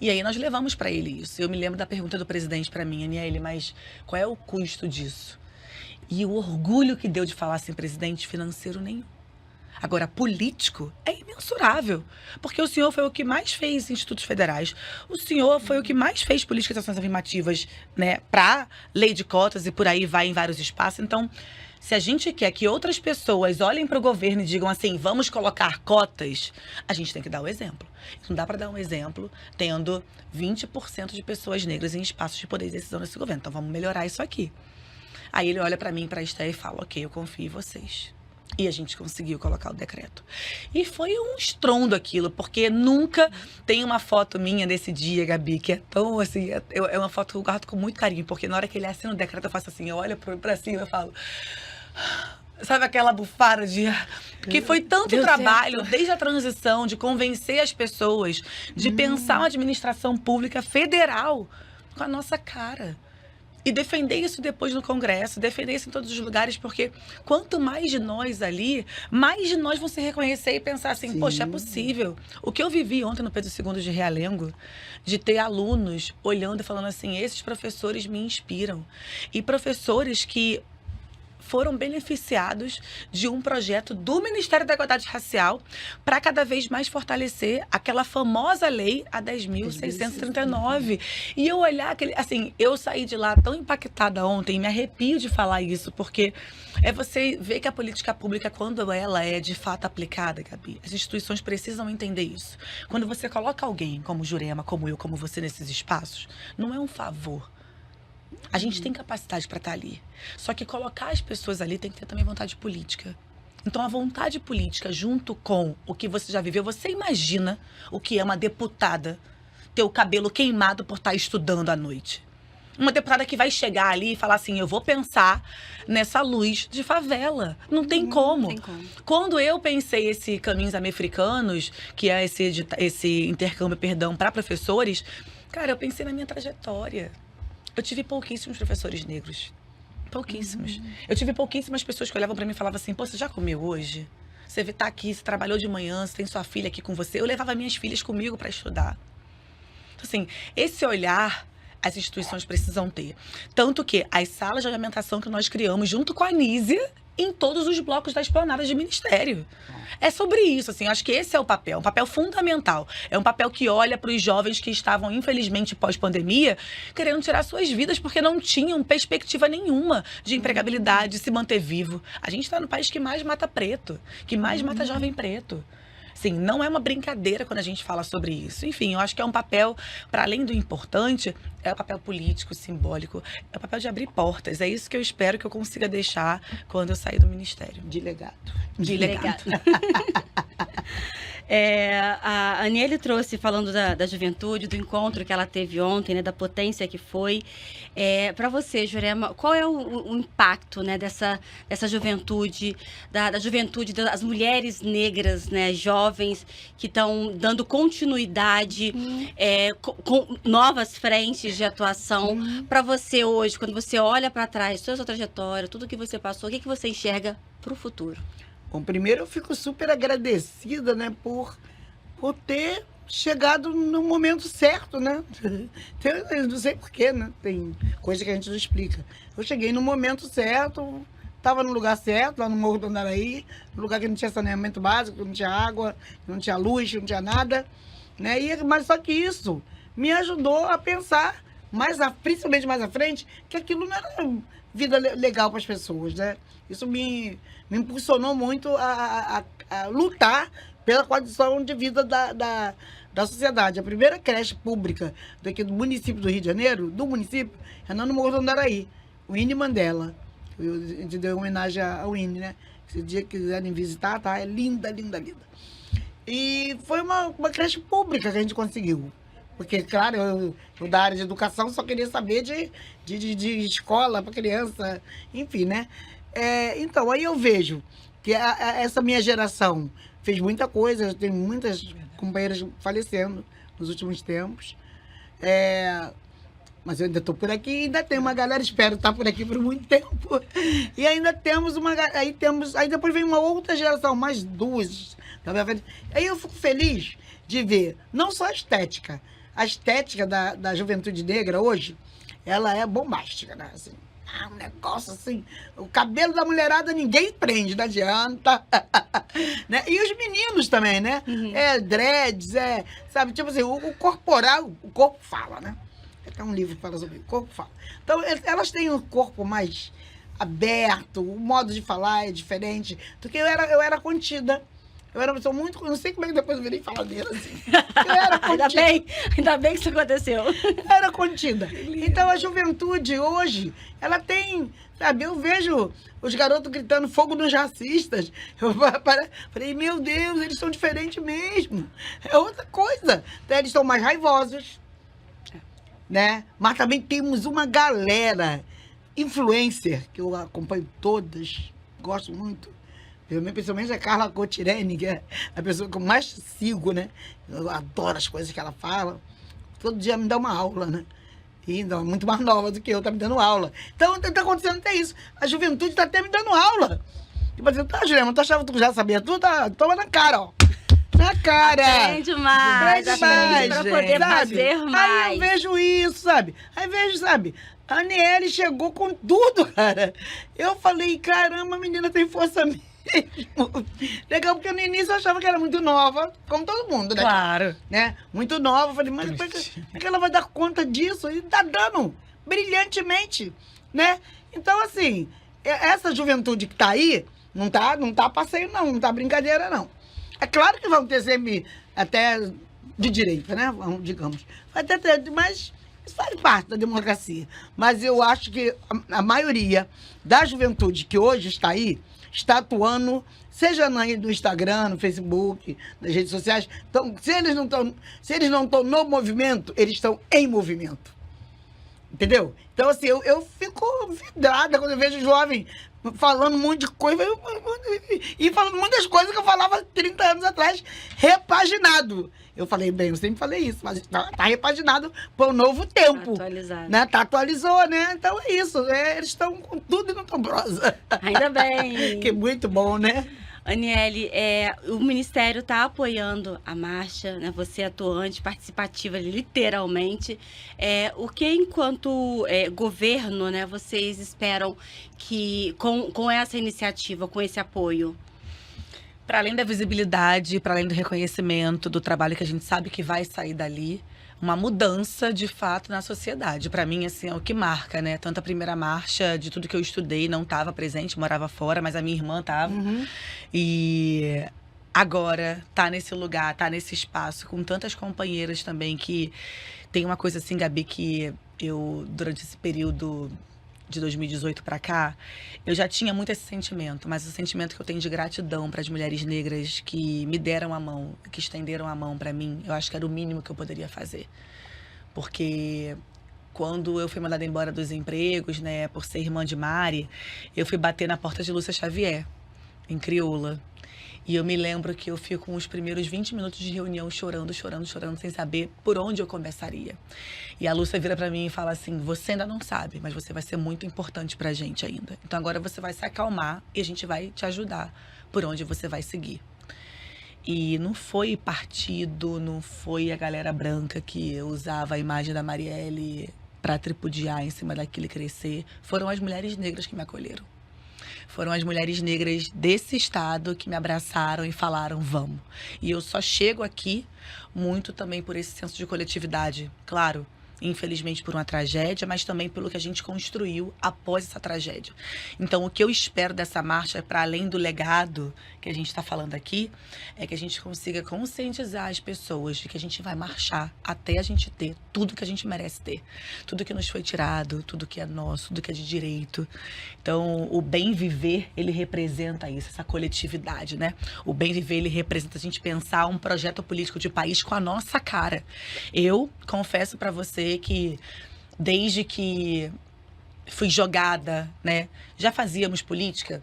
E aí nós levamos para ele isso. Eu me lembro da pergunta do presidente para mim, Aniele, mas qual é o custo disso? E o orgulho que deu de falar assim, presidente, financeiro nenhum. Agora, político é imensurável, porque o senhor foi o que mais fez institutos federais, o senhor foi o que mais fez políticas de ações afirmativas, né, para lei de cotas e por aí vai em vários espaços. Então, se a gente quer que outras pessoas olhem para o governo e digam assim, vamos colocar cotas, a gente tem que dar o exemplo. Não dá para dar um exemplo tendo 20% de pessoas negras em espaços de poder de decisão nesse governo. Então, vamos melhorar isso aqui. Aí ele olha para mim, para a Esther e fala, ok, eu confio em vocês. E a gente conseguiu colocar o decreto. E foi um estrondo aquilo, porque nunca tem uma foto minha desse dia, Gabi, que é tão assim, é uma foto que eu guardo com muito carinho, porque na hora que ele assina o decreto, eu faço assim, eu olho pra cima e falo... Sabe aquela bufada de... Porque foi tanto Deu trabalho, certo. desde a transição, de convencer as pessoas, de pensar uma administração pública federal com a nossa cara. E defender isso depois no Congresso, defender isso em todos os lugares, porque quanto mais de nós ali, mais de nós vão se reconhecer e pensar assim, poxa, é possível. O que eu vivi ontem no Pedro II de Realengo, de ter alunos olhando e falando assim, esses professores me inspiram. E professores que foram beneficiados de um projeto do Ministério da Igualdade Racial para cada vez mais fortalecer aquela famosa lei, a 10.639. E eu olhar aquele... Assim, eu saí de lá tão impactada ontem, me arrepio de falar isso, porque é você ver que a política pública, quando ela é de fato aplicada, Gabi, as instituições precisam entender isso. Quando você coloca alguém como Jurema, como eu, como você nesses espaços, não é um favor. A gente tem capacidade para estar ali. Só que colocar as pessoas ali tem que ter também vontade política. Então, a vontade política, junto com o que você já viveu, você imagina o que é uma deputada ter o cabelo queimado por estar estudando à noite. Uma deputada que vai chegar ali e falar assim, eu vou pensar nessa luz de favela. Não tem como. Não tem como. Quando eu pensei esse Caminhos Americanos, que é esse intercâmbio, para professores, cara, eu pensei na minha trajetória. Eu tive pouquíssimos professores negros. Pouquíssimos. Eu tive pouquíssimas pessoas que olhavam pra mim e falavam assim, pô, você já comeu hoje? Você tá aqui, você trabalhou de manhã, você tem sua filha aqui com você. Eu levava minhas filhas comigo pra estudar. Então, assim, esse olhar as instituições precisam ter. Tanto que as salas de alimentação que nós criamos junto com a Anísia em todos os blocos da esplanada de ministério. É sobre isso, assim, acho que esse é um papel fundamental. É um papel que olha para os jovens que estavam, infelizmente, pós-pandemia, querendo tirar suas vidas porque não tinham perspectiva nenhuma de empregabilidade, de se manter vivo. A gente está no país que mais mata preto, que mais mata jovem preto. Sim, não é uma brincadeira quando a gente fala sobre isso. Enfim, eu acho que é um papel, para além do importante, é um papel político, simbólico, é o papel de abrir portas. É isso que eu espero que eu consiga deixar quando eu sair do ministério. De legado. De legado. A Aniele trouxe, falando da juventude, do encontro que ela teve ontem, né, da potência que foi. Para você, Jurema, qual é o impacto, né, dessa juventude, da juventude das mulheres negras, né, jovens, que estão dando continuidade com novas frentes de atuação? Para você hoje, quando você olha para trás, toda a sua trajetória, tudo que você passou, o que você enxerga para o futuro? Bom, primeiro eu fico super agradecida, né, por ter chegado no momento certo, né? Eu não sei porquê, né? Tem coisa que a gente não explica. Eu cheguei no momento certo, estava no lugar certo, lá no Morro do Andaraí, no lugar que não tinha saneamento básico, não tinha água, não tinha luz, não tinha nada, né? Mas só que isso me ajudou a pensar, principalmente mais à frente, que aquilo não era vida legal para as pessoas, né? Isso me impulsionou muito a lutar pela condição de vida da sociedade. A primeira creche pública daqui do município do Rio de Janeiro, é no Morro do Andaraí, o Winnie Mandela. A gente deu homenagem ao Winnie, né? Se dia que quiserem visitar, tá? É linda, linda, linda. E foi uma creche pública que a gente conseguiu. Porque, claro, eu da área de educação só queria saber de escola para criança, enfim, né? Então, aí eu vejo que essa minha geração fez muita coisa, eu tenho muitas companheiras falecendo nos últimos tempos. Mas eu ainda estou por aqui, ainda tem uma galera, espero estar por aqui por muito tempo. E ainda temos aí depois vem uma outra geração, mais duas. Aí eu fico feliz de ver, não só a estética da juventude negra hoje, ela é bombástica, né? Assim, um negócio assim, o cabelo da mulherada ninguém prende, não adianta. Né? E os meninos também, né? Dreads, sabe, tipo assim, o corporal, o corpo fala, né? Tem um livro que fala sobre o corpo fala. Então, elas têm um corpo mais aberto, o modo de falar é diferente do que eu era contida. Eu era uma pessoa muito... Não sei como é que depois eu virei faladeira, assim. Eu era contida. Ainda bem que isso aconteceu. Era contida. Então, a juventude hoje, ela tem... Sabe, eu vejo os garotos gritando fogo nos racistas. Eu falei, meu Deus, eles são diferentes mesmo. É outra coisa. Então, eles estão mais raivosos, né? Mas também temos uma galera influencer, que eu acompanho todas, gosto muito. Principalmente a Carla Cotirene, que é a pessoa que eu mais sigo, né? Eu adoro as coisas que ela fala. Todo dia me dá uma aula, né? E não, muito mais nova do que eu, tá me dando aula. Então, tá acontecendo até isso. A juventude tá até me dando aula. Tipo assim, tá, Juliana, tu achava que tu já sabia tudo? Tá, toma na cara, ó. Na cara. Aprende mais, aprende pra poder fazer mais. Aí eu vejo isso, sabe? Aí vejo, sabe? A Aniele chegou com tudo, cara. Eu falei, caramba, a menina tem força mesmo. Legal, porque no início eu achava que era muito nova, como todo mundo, né? Claro. Né? Muito nova. Eu falei, mas como é que ela vai dar conta disso? E tá dando brilhantemente, né? Então, assim, essa juventude que tá aí, não tá passeio, não tá brincadeira, não. É claro que vão ter sempre até de direita, né? Digamos. Vai ter, mas isso faz parte da democracia. Mas eu acho que a maioria da juventude que hoje está aí, está atuando, seja no Instagram, no Facebook, nas redes sociais. Então, se eles não estão no movimento, eles estão em movimento. Entendeu? Então, assim, eu fico vidrada quando eu vejo jovem falando um monte de coisa e falando muitas coisas que eu falava 30 anos atrás, repaginado. Eu falei, bem, eu sempre falei isso, mas tá repaginado para o novo tempo. Atualizado. Né? Atualizou, né? Então é isso. Eles estão com tudo e não estão prosa. Ainda bem. Que muito bom, né? Aniele, o Ministério está apoiando a marcha, né? Você é atuante, participativa, literalmente. O que, enquanto governo, né, vocês esperam que, com essa iniciativa, com esse apoio? Para além da visibilidade, para além do reconhecimento do trabalho que a gente sabe que vai sair dali, uma mudança, de fato, na sociedade. Para mim, assim, é o que marca, né? Tanto a primeira marcha, de tudo que eu estudei, não estava presente, morava fora, mas a minha irmã estava. Uhum. E agora tá nesse lugar, tá nesse espaço, com tantas companheiras também, que tem uma coisa assim, Gabi, que eu, durante esse período de 2018 para cá, eu já tinha muito esse sentimento, mas o sentimento que eu tenho de gratidão para as mulheres negras que me deram a mão, que estenderam a mão para mim, eu acho que era o mínimo que eu poderia fazer. Porque quando eu fui mandada embora dos empregos, né, por ser irmã de Mari, eu fui bater na porta de Lúcia Xavier, em Crioula. E eu me lembro que eu fico os primeiros 20 minutos de reunião chorando, sem saber por onde eu começaria. E a Lúcia vira pra mim e fala assim, você ainda não sabe, mas você vai ser muito importante pra gente ainda. Então agora você vai se acalmar e a gente vai te ajudar por onde você vai seguir. E não foi partido, não foi a galera branca que usava a imagem da Marielle pra tripudiar em cima daquilo e crescer. Foram as mulheres negras que me acolheram. Foram as mulheres negras desse estado que me abraçaram e falaram, vamos. E eu só chego aqui muito também por esse senso de coletividade, claro. Infelizmente por uma tragédia, mas também pelo que a gente construiu após essa tragédia. Então, o que eu espero dessa marcha, para além do legado que a gente está falando aqui, é que a gente consiga conscientizar as pessoas de que a gente vai marchar até a gente ter tudo que a gente merece ter. Tudo que nos foi tirado, tudo que é nosso, tudo que é de direito. Então, o bem viver, ele representa isso, essa coletividade, né? O bem viver, ele representa a gente pensar um projeto político de país com a nossa cara. Eu confesso para você que desde que fui jogada, né, já fazíamos política?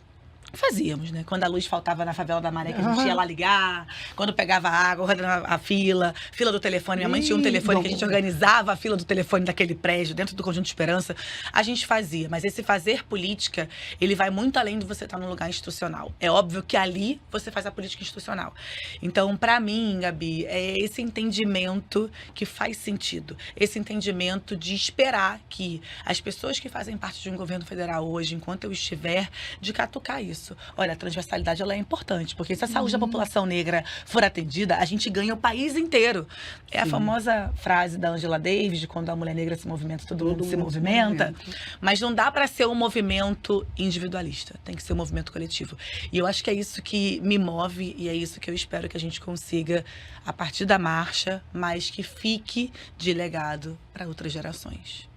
Fazíamos, né? Quando a luz faltava na favela da Maré, que a gente ia lá ligar, quando pegava água, a fila do telefone. Minha mãe tinha um telefone que a gente organizava a fila do telefone daquele prédio, dentro do Conjunto Esperança. A gente fazia, mas esse fazer política, ele vai muito além de você estar num lugar institucional. É óbvio que ali você faz a política institucional. Então, pra mim, Gabi, é esse entendimento que faz sentido. Esse entendimento de esperar que as pessoas que fazem parte de um governo federal hoje, enquanto eu estiver, de catucar isso. isso. Olha, a transversalidade ela é importante, porque se a saúde da população negra for atendida, a gente ganha o país inteiro. É a famosa frase da Angela Davis, de quando a mulher negra se movimenta, todo mundo se movimenta. Mas não dá para ser um movimento individualista, tem que ser um movimento coletivo. E eu acho que é isso que me move e é isso que eu espero que a gente consiga a partir da marcha, mas que fique de legado para outras gerações.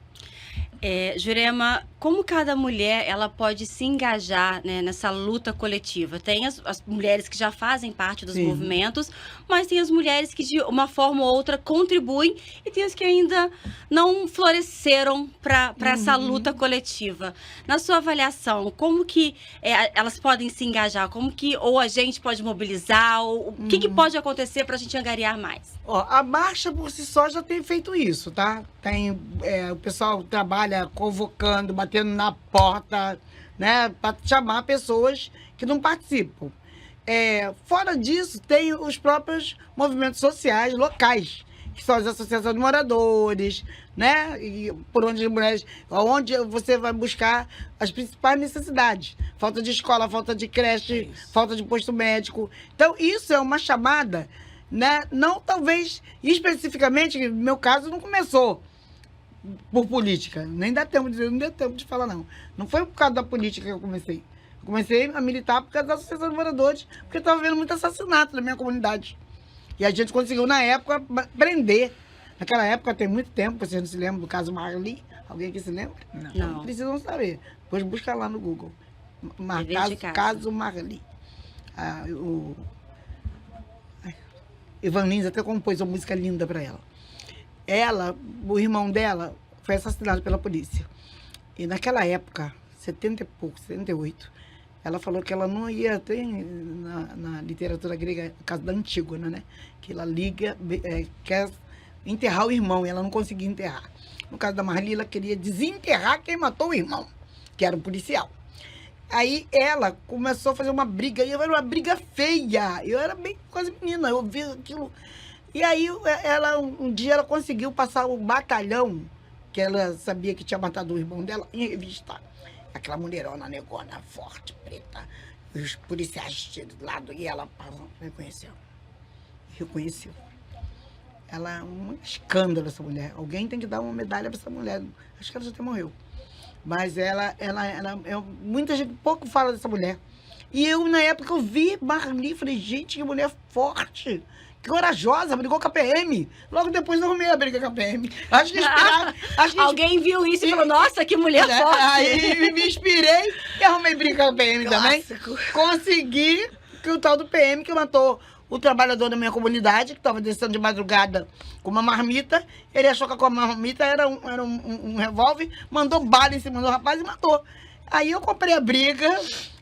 Jurema, como cada mulher ela pode se engajar, né, nessa luta coletiva? Tem as mulheres que já fazem parte dos movimentos, mas tem as mulheres que de uma forma ou outra contribuem e tem as que ainda não floresceram para essa luta coletiva. Na sua avaliação, como que elas podem se engajar? Como que ou a gente pode mobilizar? Ou, o que pode acontecer para a gente angariar mais? Ó, a marcha por si só já tem feito isso, tá? O pessoal trabalha convocando, batendo na porta, né? Para chamar pessoas que não participam. Fora disso, tem os próprios movimentos sociais locais, que são as associações de moradores, né? E por onde as mulheres, onde você vai buscar as principais necessidades. Falta de escola, falta de creche, falta de posto médico. Então, isso é uma chamada, né? Não talvez especificamente, no meu caso, não começou por política. Nem dá tempo de dizer, não deu tempo de falar, não. Não foi por causa da política que eu comecei. Eu comecei a militar por causa da Associação de Moradores, porque eu estava vendo muito assassinato na minha comunidade. E a gente conseguiu, na época, prender. Naquela época, tem muito tempo, vocês não se lembram do caso Marli? Alguém aqui se lembra? Não precisam saber. Depois busca lá no Google. Caso Marli. O Ivan Lins até compôs uma música linda para ela. O irmão dela, foi assassinado pela polícia. E naquela época, 70 e pouco, 78, ela falou que ela não ia ter, na literatura grega, o caso da Antígona, né? Que ela quer enterrar o irmão, e ela não conseguia enterrar. No caso da Marli, ela queria desenterrar quem matou o irmão, que era um policial. Aí ela começou a fazer uma briga, e era uma briga feia. Eu era bem quase menina, eu vi aquilo. E aí, um dia ela conseguiu passar o batalhão, que ela sabia que tinha matado o irmão dela, em revista. Aquela mulherona negona, forte, preta, os policiais de lado, e ela reconheceu. Ela é um escândalo, essa mulher. Alguém tem que dar uma medalha para essa mulher. Acho que ela já até morreu. Mas muita gente pouco fala dessa mulher. E eu, na época, eu vi Marli, falei, gente, que mulher forte. Que corajosa, brigou com a PM. Logo depois eu arrumei a briga com a PM. Acho que esperava. Alguém viu isso e falou, nossa, que mulher forte. Aí me inspirei e arrumei briga com a PM também. Consegui que o tal do PM que matou o trabalhador da minha comunidade, que estava descendo de madrugada com uma marmita, ele achou que a marmita era um revólver, mandou bala em cima do rapaz e matou. Aí eu comprei a briga,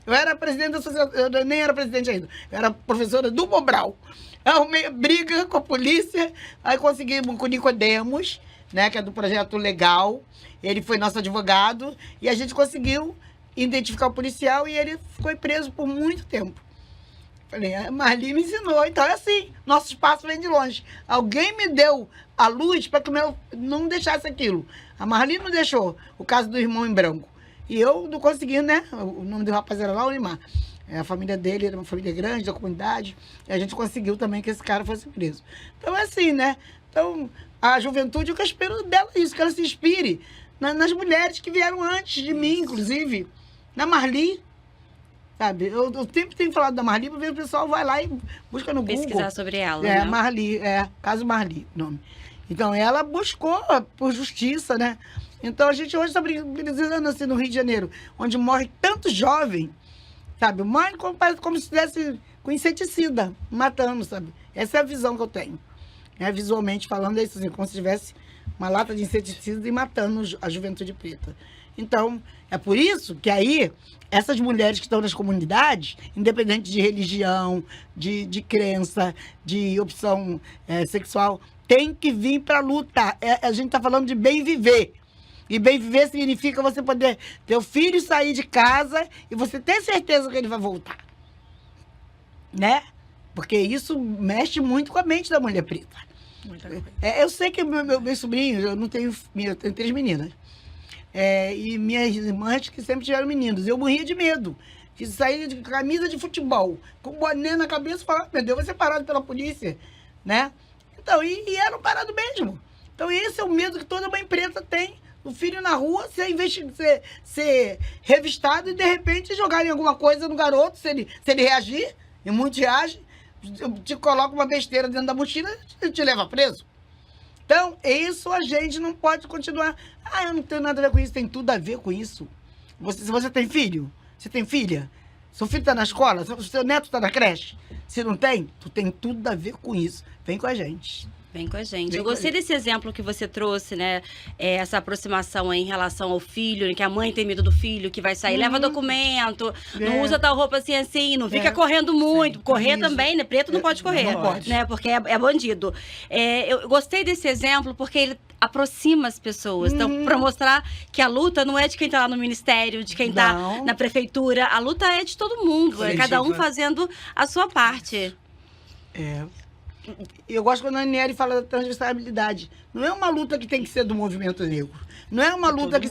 eu era presidente da associação, eu nem era presidente ainda, eu era professora do Mobral. Arrumei briga com a polícia, aí conseguimos com o Nicodemos, né, que é do projeto legal, ele foi nosso advogado, e a gente conseguiu identificar o policial e ele foi preso por muito tempo. Falei, a Marli me ensinou, então é assim, nosso espaço vem de longe. Alguém me deu a luz para que eu não deixasse aquilo. A Marli não deixou, o caso do irmão em branco. E eu não consegui, né, o nome do rapaz era Laurimar. A família dele era uma família grande, da comunidade, e a gente conseguiu também que esse cara fosse preso. Então é assim, né? Então, a juventude, o que eu espero dela é isso, que ela se inspire nas mulheres que vieram antes de mim, inclusive. Na Marli, sabe? Eu sempre tenho falado da Marli, para ver o pessoal vai lá e busca no Google. Pesquisar sobre ela, né? Marli, caso Marli, nome. Então, ela buscou por justiça, né? Então, a gente hoje está precisando assim no Rio de Janeiro, onde morre tanto jovem, sabe? Mas como se estivesse com inseticida, matando, sabe? Essa é a visão que eu tenho. Visualmente falando, é isso assim, como se tivesse uma lata de inseticida e matando a juventude preta. Então, é por isso que aí, essas mulheres que estão nas comunidades, independente de religião, de crença, de opção sexual, tem que vir para a luta. A gente está falando de bem viver. E bem viver significa você poder ter o filho sair de casa e você ter certeza que ele vai voltar. Né? Porque isso mexe muito com a mente da mulher preta. Muita coisa. Eu sei que meu sobrinho, eu tenho 3 meninas. E minhas irmãs que sempre tiveram meninos. Eu morria de medo. que saía de camisa de futebol, com boné na cabeça e falava, meu Deus, vai ser parado pela polícia, né? Então, e eram parados mesmo. Então, esse é o medo que toda mãe preta tem. O filho na rua ser revistado e, de repente, jogarem alguma coisa no garoto, se ele reagir, e muitos reagem, te coloca uma besteira dentro da mochila e te leva preso. Então, isso a gente não pode continuar. Ah, eu não tenho nada a ver com isso, tem tudo a ver com isso. Se você tem filho, você tem filha, seu filho está na escola, seu neto está na creche, se não tem, tu tem tudo a ver com isso. Vem com a gente. Vem com a gente. Eu gostei desse exemplo que você trouxe, né? Essa aproximação aí em relação ao filho, né? Que a mãe tem medo do filho, que vai sair, leva documento, não usa tal roupa assim, não fica correndo muito. Correr também, né? Preto não pode correr, não pode. Né? Porque é bandido. Eu gostei desse exemplo porque ele aproxima as pessoas. Então, para mostrar que a luta não é de quem tá lá no ministério, de quem tá na prefeitura. A luta é de todo mundo. É cada um fazendo a sua parte. Eu gosto quando a Aniele fala da transversalidade. Não é uma luta que tem que ser do movimento negro. Não é uma luta que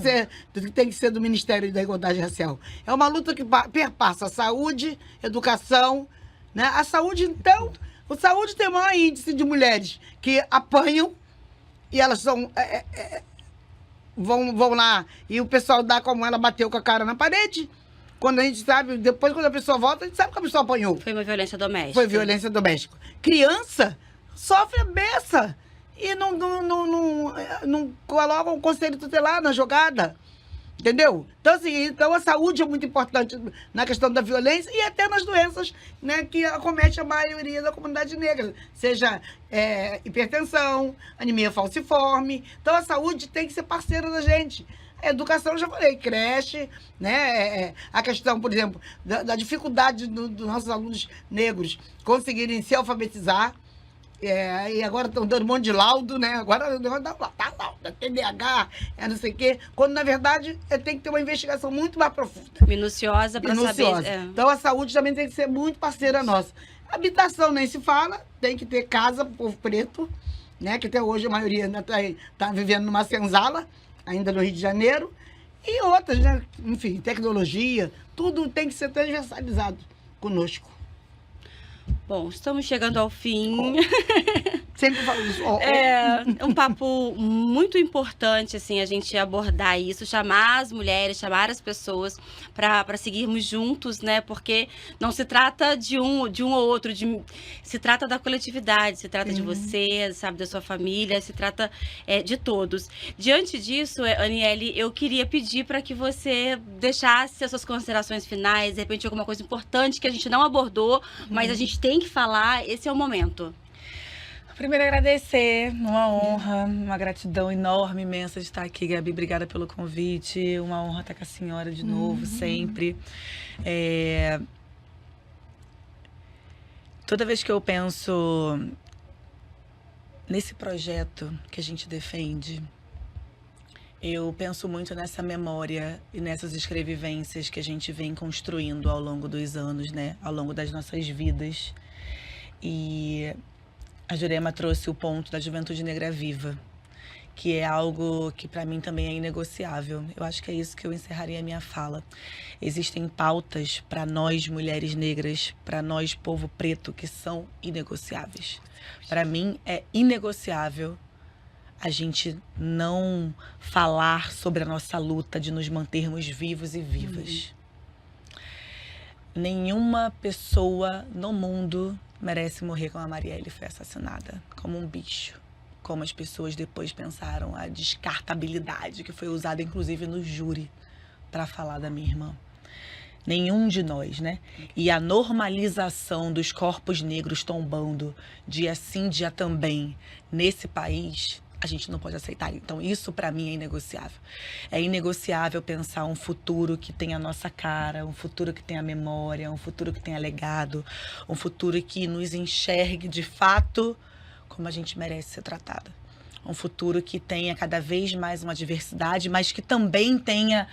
tem que ser do Ministério da Igualdade Racial. É uma luta que perpassa saúde, educação, né? A saúde, então... A saúde tem o maior índice de mulheres que apanham e elas são... vão lá e o pessoal dá como ela bateu com a cara na parede. Quando a gente sabe, depois quando a pessoa volta, a gente sabe que a pessoa apanhou. Foi uma violência doméstica. Foi violência doméstica. Criança sofre a beça e não coloca um conselho tutelar na jogada. Entendeu? Então, assim, a saúde é muito importante na questão da violência e até nas doenças, né, que acomete a maioria da comunidade negra. Seja hipertensão, anemia falciforme. Então, a saúde tem que ser parceira da gente. A educação, eu já falei, creche, né? A questão, por exemplo, da dificuldade dos nossos alunos negros conseguirem se alfabetizar. E agora estão dando um monte de laudo, né? Agora tá laudo, TDAH, não sei o quê. Quando, na verdade, tem que ter uma investigação muito mais profunda. Minuciosa para saber. Então, a saúde também tem que ser muito parceira nossa. Habitação nem se fala, tem que ter casa pro povo preto, né? Que até hoje a maioria ainda tá vivendo numa senzala, ainda no Rio de Janeiro, e outras, né? Enfim, tecnologia, tudo tem que ser transversalizado conosco. Bom, estamos chegando ao fim. Sempre falo isso. É um papo muito importante, assim, a gente abordar isso, chamar as mulheres, chamar as pessoas para seguirmos juntos, né? Porque não se trata de um ou outro, se trata da coletividade, se trata de você, sabe, da sua família, se trata de todos. Diante disso, Aniele, eu queria pedir para que você deixasse as suas considerações finais, de repente alguma coisa importante que a gente não abordou, mas a gente tem que falar, esse é o momento. Primeiro, agradecer, uma honra, uma gratidão enorme, imensa de estar aqui, Gabi. Obrigada pelo convite, uma honra estar com a senhora de novo, sempre. Toda vez que eu penso nesse projeto que a gente defende, eu penso muito nessa memória e nessas escrevivências que a gente vem construindo ao longo dos anos, né? Ao longo das nossas vidas. E a Jurema trouxe o ponto da Juventude Negra Viva, que é algo que para mim também é inegociável. Eu acho que é isso que eu encerraria a minha fala. Existem pautas para nós, mulheres negras, para nós, povo preto, que são inegociáveis. Para mim é inegociável a gente não falar sobre a nossa luta de nos mantermos vivos e vivas. Nenhuma pessoa no mundo merece morrer como a Marielle foi assassinada, como um bicho. Como as pessoas depois pensaram, a descartabilidade que foi usada inclusive no júri para falar da minha irmã. Nenhum de nós, né? E a normalização dos corpos negros tombando dia sim, dia também, nesse país, a gente não pode aceitar. Então, isso para mim é inegociável. É inegociável pensar um futuro que tenha a nossa cara, um futuro que tenha memória, um futuro que tenha legado, um futuro que nos enxergue de fato como a gente merece ser tratada. Um futuro que tenha cada vez mais uma diversidade, mas que também tenha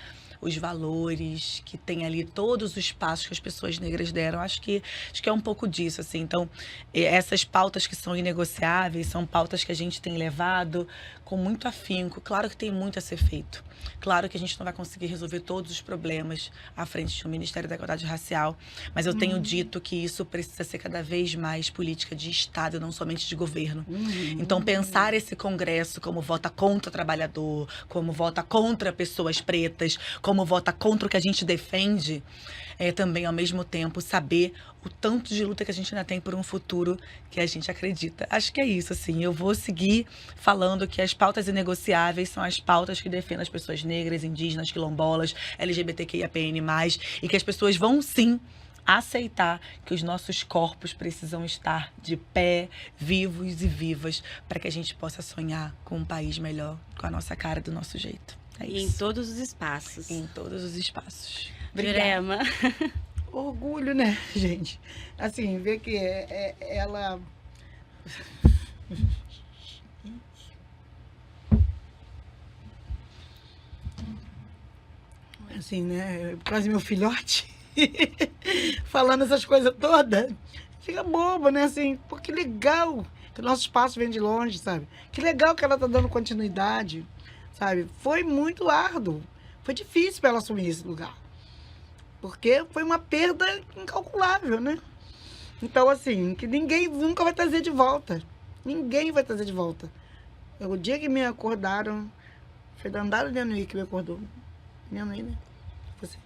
os valores, que tem ali todos os passos que as pessoas negras deram. Acho que é um pouco disso, assim. Então, essas pautas que são inegociáveis são pautas que a gente tem levado com muito afinco. Claro que tem muito a ser feito. Claro que a gente não vai conseguir resolver todos os problemas à frente do Ministério da Igualdade Racial, mas eu tenho dito que isso precisa ser cada vez mais política de Estado, não somente de governo. Então, pensar esse Congresso como vota contra o trabalhador, como vota contra pessoas pretas, como vota contra o que a gente defende, é também, ao mesmo tempo, saber o tanto de luta que a gente ainda tem por um futuro que a gente acredita. Acho que é isso, assim. Eu vou seguir falando que as pautas inegociáveis são as pautas que defendem as pessoas negras, indígenas, quilombolas, LGBTQIAPN+, e que as pessoas vão, sim, aceitar que os nossos corpos precisam estar de pé, vivos e vivas, para que a gente possa sonhar com um país melhor, com a nossa cara, do nosso jeito. É E em isso. todos os espaços. Em todos os espaços. Jurema. Orgulho, né, gente? Assim, ver que ela... Assim, né? Quase meu filhote. Falando essas coisas todas. Fica bobo, né? Assim, pô, que legal que o nosso espaço vem de longe, sabe? Que legal que ela tá dando continuidade, sabe? Foi muito árduo. Foi difícil para ela assumir esse lugar. Porque foi uma perda incalculável, né? Então, assim, que ninguém nunca vai trazer de volta. Ninguém vai trazer de volta. O dia que me acordaram, foi da Andara Leanuí que me acordou. Leanuí, né? Você.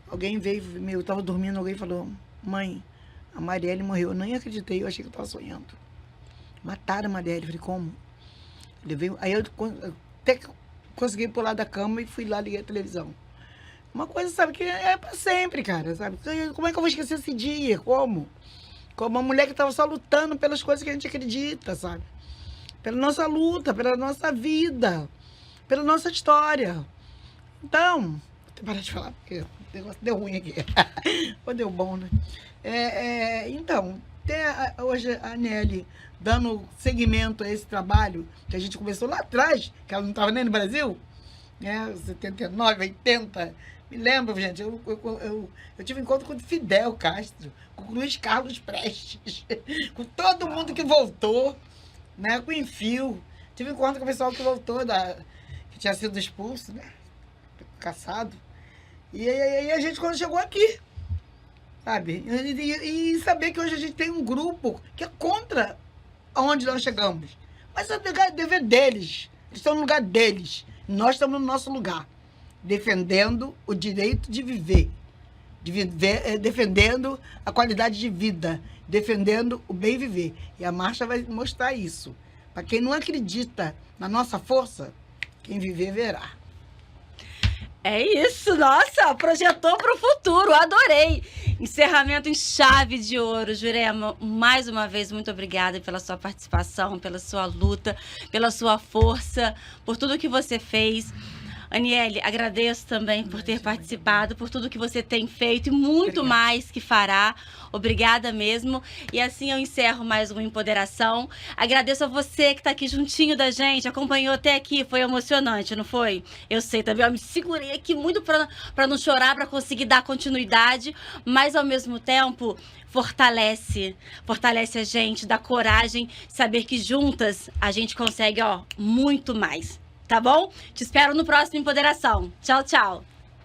Alguém veio, eu tava dormindo, alguém falou, mãe, a Marielle morreu. Eu nem acreditei, eu achei que eu tava sonhando. Mataram a Marielle. Eu falei, como? Aí eu até que consegui pular da cama e fui lá, liguei a televisão. Uma coisa, sabe, que é pra sempre, cara, sabe? Como é que eu vou esquecer esse dia? Como? Como uma mulher que estava só lutando pelas coisas que a gente acredita, sabe? Pela nossa luta, pela nossa vida, pela nossa história. Então, vou ter que parar de falar, porque o negócio deu ruim aqui. Ou deu bom, né? Então, hoje a Nelly dando seguimento a esse trabalho que a gente começou lá atrás, que ela não estava nem no Brasil, né? 79, 80... Me lembro, gente, eu tive encontro com o Fidel Castro, com o Luiz Carlos Prestes, com todo mundo que voltou, né? Com o Enfio. Tive encontro com o pessoal que voltou, que tinha sido expulso, né? Caçado. E a gente, quando chegou aqui, sabe? E saber que hoje a gente tem um grupo que é contra aonde nós chegamos. Mas é dever deles. Eles estão no lugar deles. Nós estamos no nosso lugar. Defendendo o direito de viver, defendendo a qualidade de vida, defendendo o bem viver. E a marcha vai mostrar isso. Para quem não acredita na nossa força, quem viver verá. É isso, nossa, projetou para o futuro, adorei. Encerramento em chave de ouro. Jurema, mais uma vez, muito obrigada pela sua participação, pela sua luta, pela sua força, por tudo que você fez. Aniele, agradeço também por ter participado, por tudo que você tem feito e muito mais que fará. Obrigada mesmo. E assim eu encerro mais uma Empoderação. Agradeço a você que está aqui juntinho da gente, acompanhou até aqui. Foi emocionante, não foi? Eu sei também, eu me segurei aqui muito para não chorar, para conseguir dar continuidade, mas ao mesmo tempo fortalece a gente, dá coragem, saber que juntas a gente consegue, muito mais. Tá bom? Te espero no próximo Empoderação. Tchau, tchau.